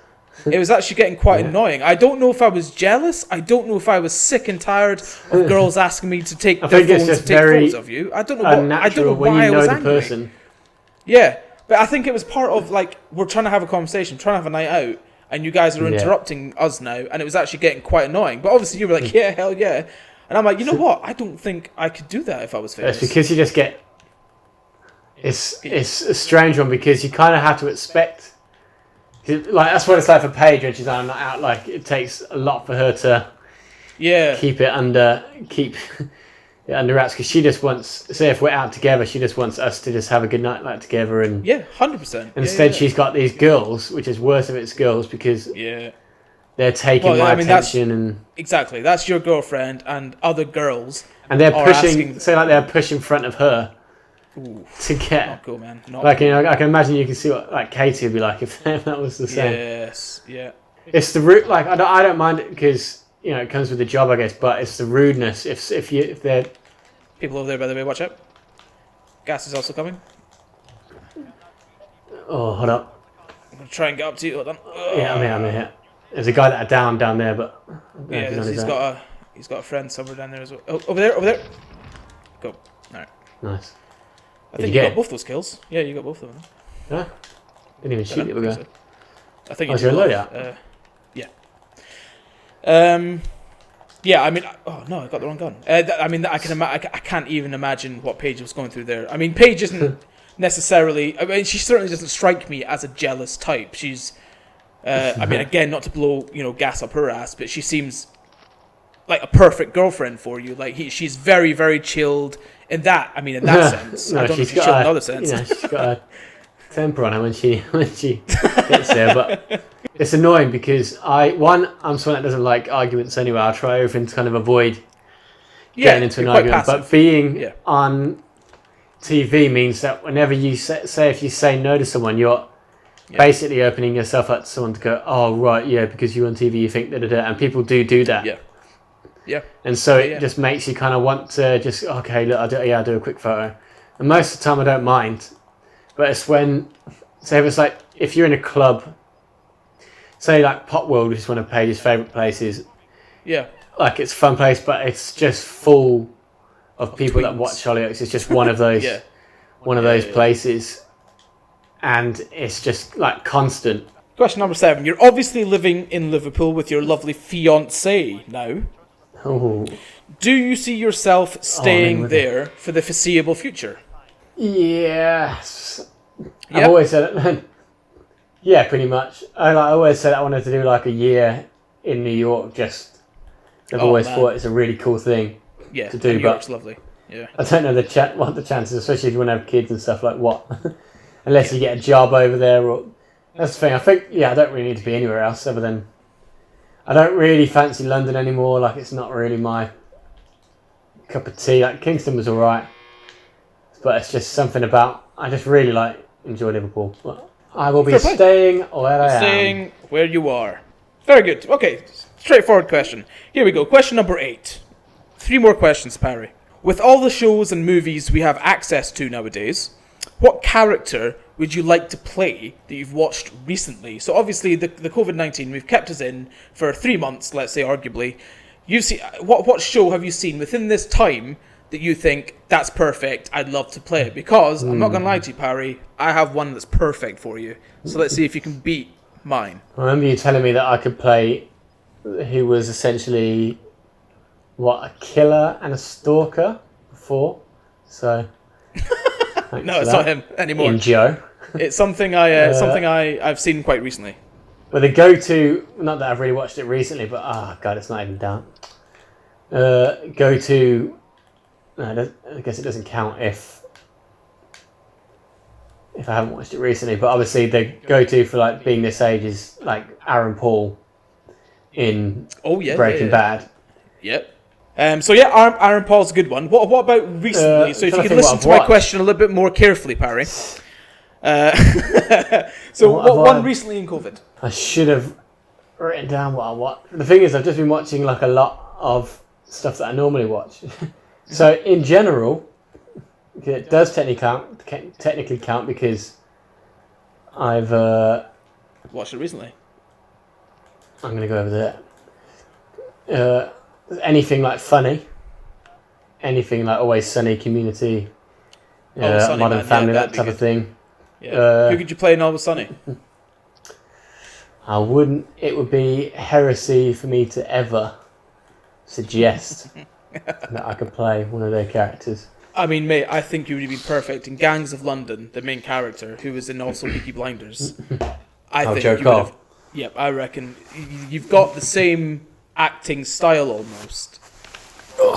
it was actually getting quite annoying. I don't know if I was jealous. I don't know if I was sick and tired of girls asking me to take their phones and take photos of you. I don't know why I was angry. Person. Yeah, but I think it was part of like we're trying to have a conversation, trying to have a night out, and you guys are interrupting us now, and it was actually getting quite annoying. But obviously you were like, yeah, hell yeah, and I'm like, you know what? I don't think I could do that if I was famous. It's because you just get. It's a strange one because you kind of have to expect. Like that's what it's like for Paige when she's on a night out. Like it takes a lot for her to keep it under wraps because she just wants. Say if we're out together, she just wants us to just have a good night like together and 100%. Instead, she's got these girls, which is worse if it's girls because they're taking my attention and exactly that's your girlfriend and other girls and they're pushing. Say like they're pushing in front of her. Ooh, to get not cool, man. Not like cool. you know, I can imagine you can see what like Katie would be like if that was the same. Yes, yeah. It's the root. Like I don't mind it because you know it comes with the job, I guess. But it's the rudeness. If they're people over there, by the way, watch out. Gas is also coming. Oh, hold up. I'm gonna try and get up to you. Hold on. Yeah, I'm here. There's a guy that are down there, but he's got a friend somewhere down there as well. Oh, over there. Go. All right. Nice. I think you got both those kills. Yeah, you got both of them. Yeah. Didn't even shoot the other guy. I think you did. Yeah. Yeah, I mean, oh no, I got the wrong gun. I mean, I can't even imagine what Paige was going through there. I mean, Paige isn't necessarily. I mean, she certainly doesn't strike me as a jealous type. She's. I mean, again, not to blow gas up her ass, but she seems like a perfect girlfriend for you. Like she's very, very chilled. In that sense. No, I don't know if she's chilled in other sense. She's got a temper on her when she gets there, but it's annoying because I'm someone that doesn't like arguments anyway. I try everything to kind of avoid getting into an argument. But being on TV means that whenever you say if you say no to someone, you're basically opening yourself up to someone to go, oh right, yeah, because you're on TV, you think that, and people do that. Yeah. Yeah. And so it just makes you kind of want to just, okay, look, I'll do a quick photo. And most of the time I don't mind. But it's when, say if it's like, if you're in a club, say like Pop World, which is one of Paige's favourite places. Yeah. Like it's a fun place, but it's just full of people that watch Hollyoaks. It's just one of those, those places. And it's just like constant. Question number 7. You're obviously living in Liverpool with your lovely fiancée now. Oh. Do you see yourself staying there for the foreseeable future? Yes. I've always said it. Yeah, pretty much. I always said I wanted to do like a year in New York. I've always thought it's a really cool thing to do. New York's lovely. Yeah. I don't know what the chances, especially if you want to have kids and stuff like what. Unless you get a job over there. That's the thing. I think, I don't really need to be anywhere else other than... I don't really fancy London anymore. Like, it's not really my cup of tea. Like, Kingston was alright. But it's just something about... I just really, enjoy Liverpool. But I will be staying where I am. Staying where you are. Very good. Okay, straightforward question. Here we go. Question number 8. 3 more questions, Parry. With all the shows and movies we have access to nowadays, what character would you like to play that you've watched recently? So obviously the COVID-19, we've kept us in for 3 months, let's say arguably. You've seen what show have you seen within this time that you think that's perfect, I'd love to play it? Because I'm not going to lie to you, Parry, I have one that's perfect for you. So let's see if you can beat mine. I remember you telling me that I could play who was essentially a killer and a stalker before. So no, it's not him anymore. In Joe. It's something I've seen quite recently. Well, the go-to, not that I've really watched it recently, but God, it's not even down. Go-to, no, I guess it doesn't count if I haven't watched it recently. But obviously, the go-to for being this age is Aaron Paul in Breaking Bad. Yep. Aaron Paul's a good one. What about recently? So if you could listen to my question a little bit more carefully, Parry. One recently in COVID? I should have written down what I watched. The thing is, I've just been watching a lot of stuff that I normally watch. So in general, it does technically count because I've watched it recently. I'm gonna go over there. Anything like funny, anything like Always Sunny, Community, Sunny, Modern man. Family, Yeah, that type of thing. Yeah. Who could you play in Always Sunny? I wouldn't. It would be heresy for me to ever suggest that I could play one of their characters. I mean, mate, I think you would be perfect in Gangs of London, the main character, who was in also Peaky Blinders. I think Joe you Cole. would have. Yep, I reckon you've got the same acting style almost.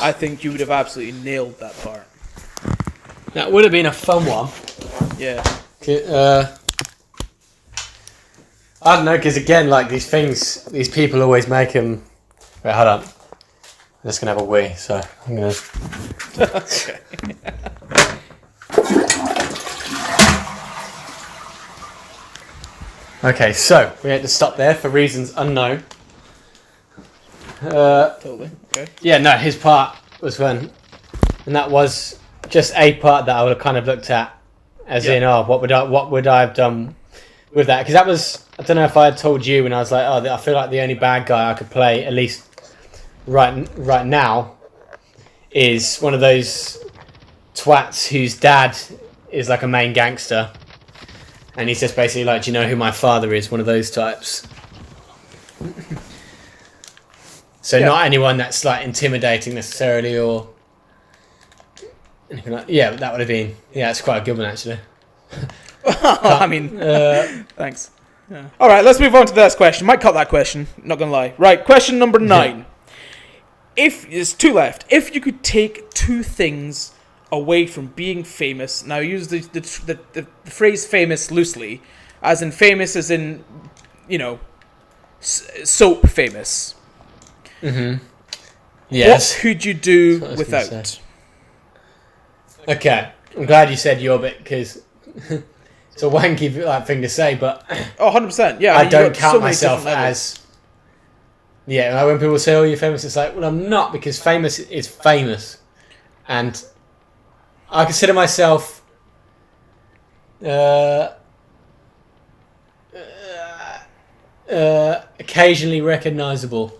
I think you would have absolutely nailed that part. That would have been a fun one. Yeah. I don't know, because again, like these things, these people always make them. Wait, hold on. I'm just gonna have a wee, so I'm gonna. Okay. Okay, so we had to stop there for reasons unknown. Totally. Okay. Yeah, no, his part was fun, and that was just a part that I would have kind of looked at, as in, what would I have done with that? Because that was, I don't know if I had told you when I was like, I feel like the only bad guy I could play, at least right now, is one of those twats whose dad is like a main gangster, and he's just basically like, do you know who my father is? One of those types. So not anyone that's like intimidating necessarily or anything like. Yeah, that would have been. Yeah, it's quite a good one actually. I mean, thanks. Yeah. All right, let's move on to the next question. Might cut that question. Not gonna lie. Right, question number 9. If there's 2 left, if you could take 2 things away from being famous, now use the phrase famous loosely, as in, you know, soap famous. Mm-hmm. Yes. What could you do without? Okay, I'm glad you said your bit because it's a wanky thing to say, but Oh, 100%. Yeah, I don't count myself as. Yeah, like when people say, "Oh, you're famous," it's like, well, I'm not, because famous is famous, and I consider myself occasionally recognisable.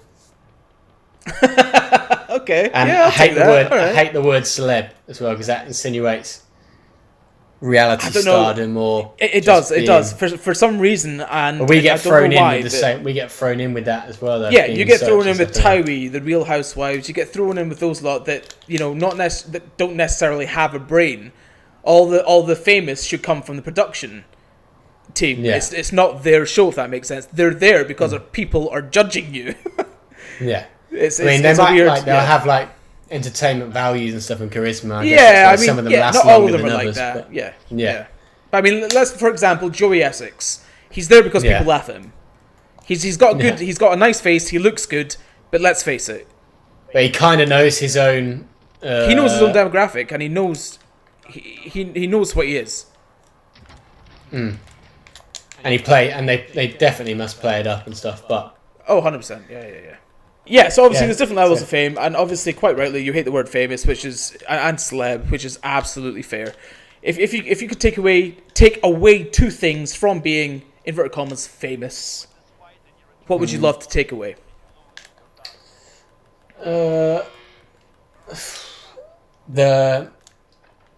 Okay. And yeah, I hate the that. word. All right. I hate the word celeb as well, because that insinuates reality I don't know. stardom or. It does. It does. For some reason, and But we get I don't thrown know in why, with the same. We get thrown in with that as well. Though, Yeah, being you get soaps thrown and in with stuff, Towie, the Real Housewives. You get thrown in with those lot that that don't necessarily have a brain. All the famous should come from the production team. Yeah. It's not their show, if that makes sense. They're there because people are judging you. Yeah. It's I mean, they might weird, they'll have like entertainment values and stuff and charisma. I guess Yeah, that's I why mean, some of them yeah, last not all of longer them are than like others, that. but- Yeah, Yeah. But I mean, for example, Joey Essex. He's there because people laugh at him. He's got a good. Yeah. He's got a nice face. He looks good. But let's face it, But he kind of knows his own. he knows his own demographic, and he knows he knows what he is. And they definitely must play it up and stuff. But Oh, 100%. Yeah. Yeah, so obviously Yeah, there's different levels so- of fame, and obviously, quite rightly, you hate the word famous, and celeb, which is absolutely fair. If you could take away 2 things from being, inverted commas, famous, what would you love to take away?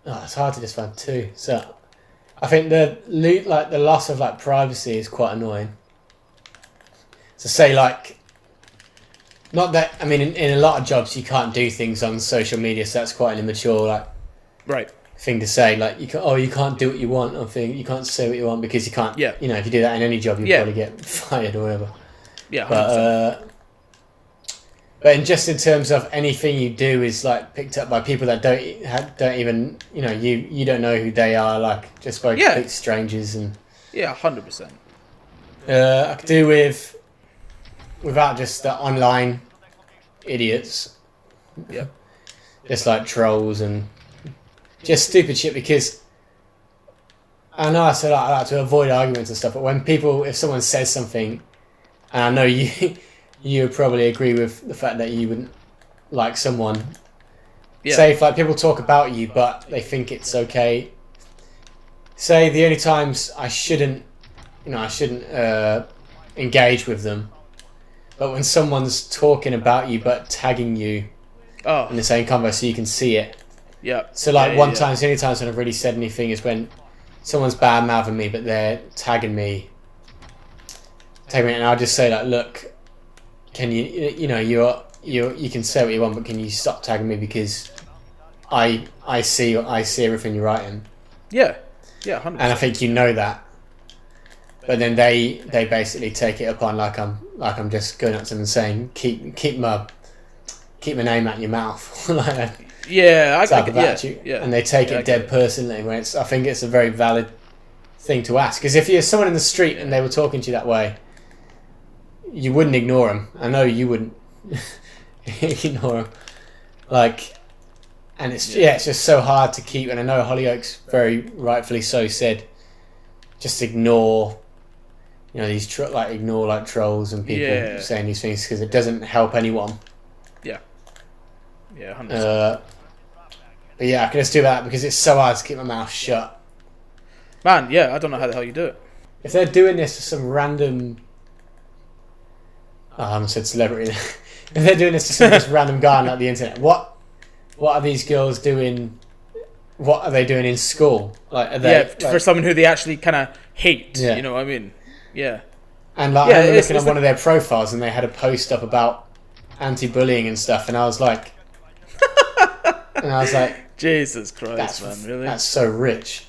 it's hard to just find 2. So I think the loss of like privacy is quite annoying. So say like, not that, I mean, in a lot of jobs you can't do things on social media, so that's quite an immature Right. thing to say. Like you can't do what you want, or thing you can't say what you want because you can't. Yeah. You know, if you do that in any job, you'd Yeah. probably get fired or whatever. Yeah, 100%. But in terms of anything you do is like picked up by people that don't even, you know, you don't know who they are, like just by complete strangers, and Yeah, 100%. I could do without just the online idiots. Yeah. Just like trolls and just stupid shit, because I know I said I like to avoid arguments and stuff, but if someone says something, and I know you would probably agree with the fact that you wouldn't like someone. Yeah. Say if like people talk about you, but they think it's okay. Say the only times I shouldn't engage with them But when someone's talking about you but tagging you Oh, in the same convo so you can see it. yeah. So like Yeah, one yeah. time, the only times when I've really said anything is when someone's bad mouthing me but they're tagging me, and I'll just say like, look, can you know you can say what you want, but can you stop tagging me because I see everything you're writing, Yeah, 100%. and I think you know that. But then they basically take it upon like I'm just going up to them and saying keep my name out your mouth like Yeah, type of attitude, yeah. and they take Yeah, I it get dead personally. When I think it's a very valid thing to ask, because if you're someone in the street and they were talking to you that way, you wouldn't ignore them. I know you wouldn't ignore them. Like, and it's just so hard to keep. And I know Hollyoaks very rightfully so said, just ignore, these ignore trolls and people saying these things because it doesn't help anyone. Yeah. Yeah, 100%. But yeah, I can just do that because it's so hard to keep my mouth shut. Man, yeah, I don't know how the hell you do it. If they're doing this to some random, I almost said celebrity. If they're doing this to some just random guy on the internet, what are these girls doing? What are they doing in school? Like, are they, for someone who they actually kind of hate. Yeah. You know what I mean? Yeah. And I remember looking at one of their profiles, and they had a post up about anti-bullying and stuff, and I was like, Jesus Christ, man, really? That's so rich.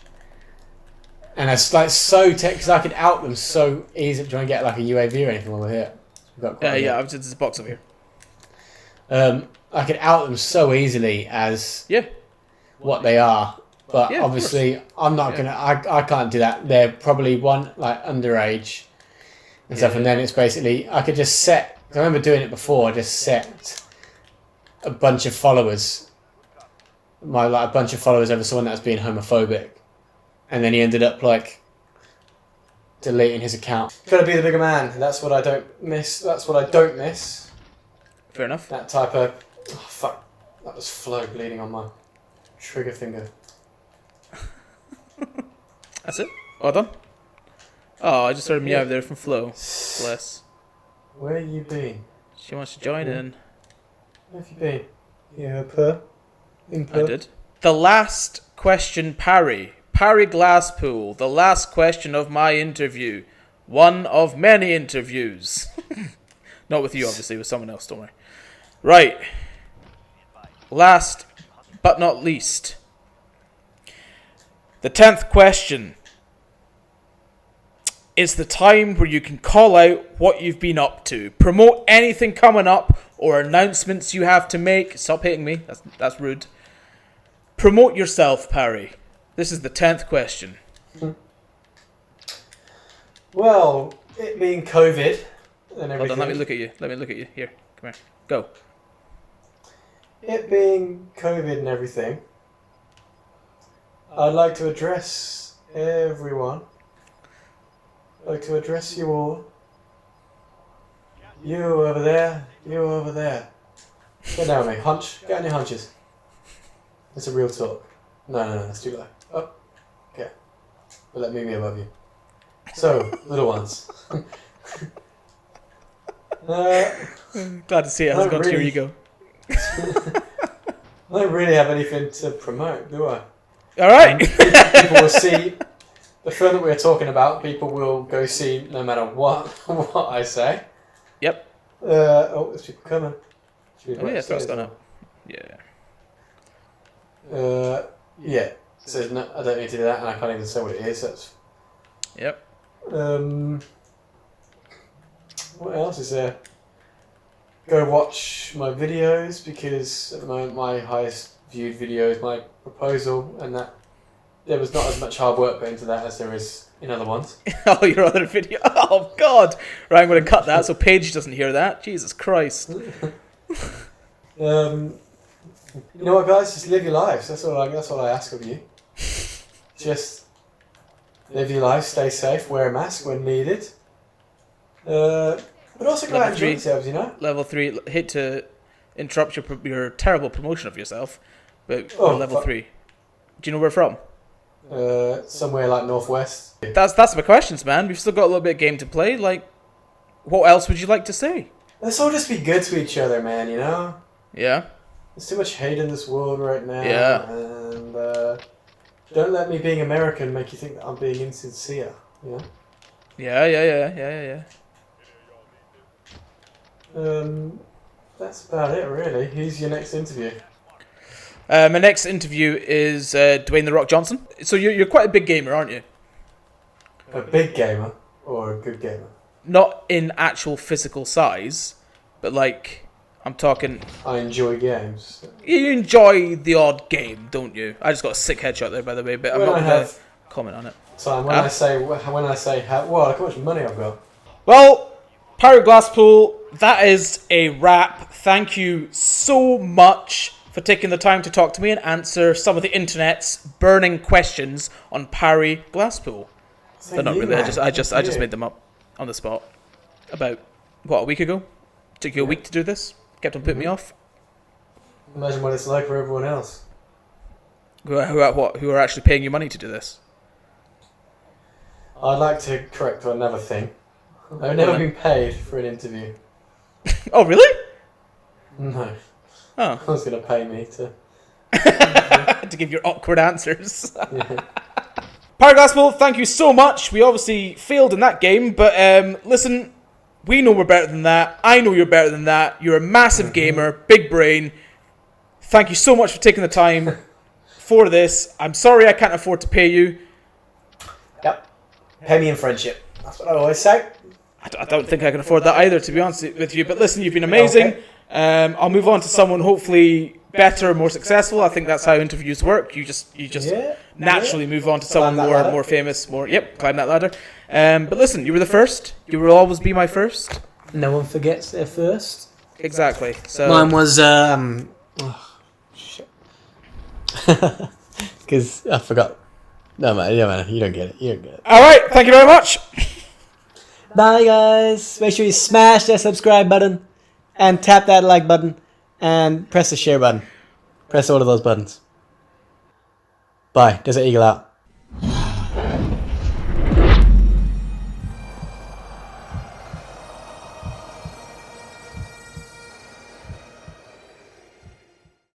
And it's like so because I could out them so easy. Do you want to get like a UAV or anything while we're here? There's a box over here. I could out them so easily as what they are, but obviously I'm not gonna. I can't do that. They're probably underage and stuff, and then it's basically I could just set. I remember doing it before. I just set a bunch of followers, a bunch of followers over someone that was being homophobic, and then he ended up deleting his account. Gotta be the bigger man. That's what I don't miss. Fair enough. That type of... Oh, fuck. That was flow bleeding on my trigger finger. That's it? All done? Oh, I just heard meow there from Flo. Bless. Where you been? She wants to join in. Where have you been? Yeah, purr. I did. The last question, Parry. Parry Galsspool. The last question of my interview. One of many interviews. Not with you, obviously. With someone else, don't worry. Right. Last but not least. The 10th question. It's the time where you can call out what you've been up to. Promote anything coming up or announcements you have to make. Stop hitting me. That's rude. Promote yourself, Parry. This is the 10th question. Well, it being COVID and everything. Hold on, let me look at you. Here, come here. Go. It being COVID and everything, I'd like to address everyone. I'd like to address you all. You over there. You over there. Get down, mate. Hunch. Get on your hunches. It's a real talk. No, that's too low. Up. Okay. But let me be above you. So, little ones. Glad to see it hasn't gone to your ego. I don't really have anything to promote, do I? Alright. People will see the film that we're talking about. People will go see no matter what I say. Yep. There's people coming. Oh yeah, throat's gone up. Yeah. Yeah. So no, I don't need to do that, and I can't even say what it is. That's. Yep. What else is there? Go watch my videos, because at the moment my highest viewed video is my proposal, and that there was not as much hard work put into that as there is in other ones. Oh, your other video. Oh God. Right, I'm going to cut that so Paige doesn't hear that. Jesus Christ. You know what, guys? Just live your lives. That's all I ask of you. Just live your life, stay safe, wear a mask when needed. But also go out and enjoy yourselves, you know? Level 3, hate to interrupt your terrible promotion of yourself, but level 3. Do you know where from? Somewhere like Northwest. That's my questions, man. We've still got a little bit of game to play. Like, what else would you like to say? Let's all just be good to each other, man, you know? Yeah. There's too much hate in this world right now. Yeah. And don't let me being American make you think that I'm being insincere, you know? Yeah. That's about it, really. Who's your next interview? My next interview is Dwayne The Rock Johnson. So you're quite a big gamer, aren't you? A big gamer or a good gamer? Not in actual physical size, but like, I'm talking... I enjoy games. You enjoy the odd game, don't you? I just got a sick headshot there, by the way, but I'm not going to comment on it. So when I say look how much money I've got. Well, Parry Galsspool, that is a wrap. Thank you so much for taking the time to talk to me and answer some of the internet's burning questions on Parry Galsspool. They're not really. I just made them up on the spot. About a week ago. Took you a week to do this. Kept on putting me off. Imagine what it's like for everyone else. Who are actually paying you money to do this? I'd like to correct another thing. I've never been paid for an interview. Oh, really? No. Oh. I was going to pay me to... to give your awkward answers. Yeah. Parry Galsspool, thank you so much. We obviously failed in that game, but listen, we know we're better than that. I know you're better than that. You're a massive gamer, big brain. Thank you so much for taking the time for this. I'm sorry I can't afford to pay you. Yep. Pay me in friendship. That's what I always say. I don't think I can afford that either, to be honest with you. But listen, you've been amazing. Okay. I'll move on to someone hopefully better, more successful. I think that's how interviews work. You just naturally move on to someone more famous, climb that ladder. But listen, you were the first. You will always be my first. No one forgets their first. Exactly. So mine was shit. Because I forgot. No man, you don't get it. All right, thank you very much. Bye guys. Make sure you smash that subscribe button and tap that like button and press the share button. Press all of those buttons. Bye. Desert Eagle out.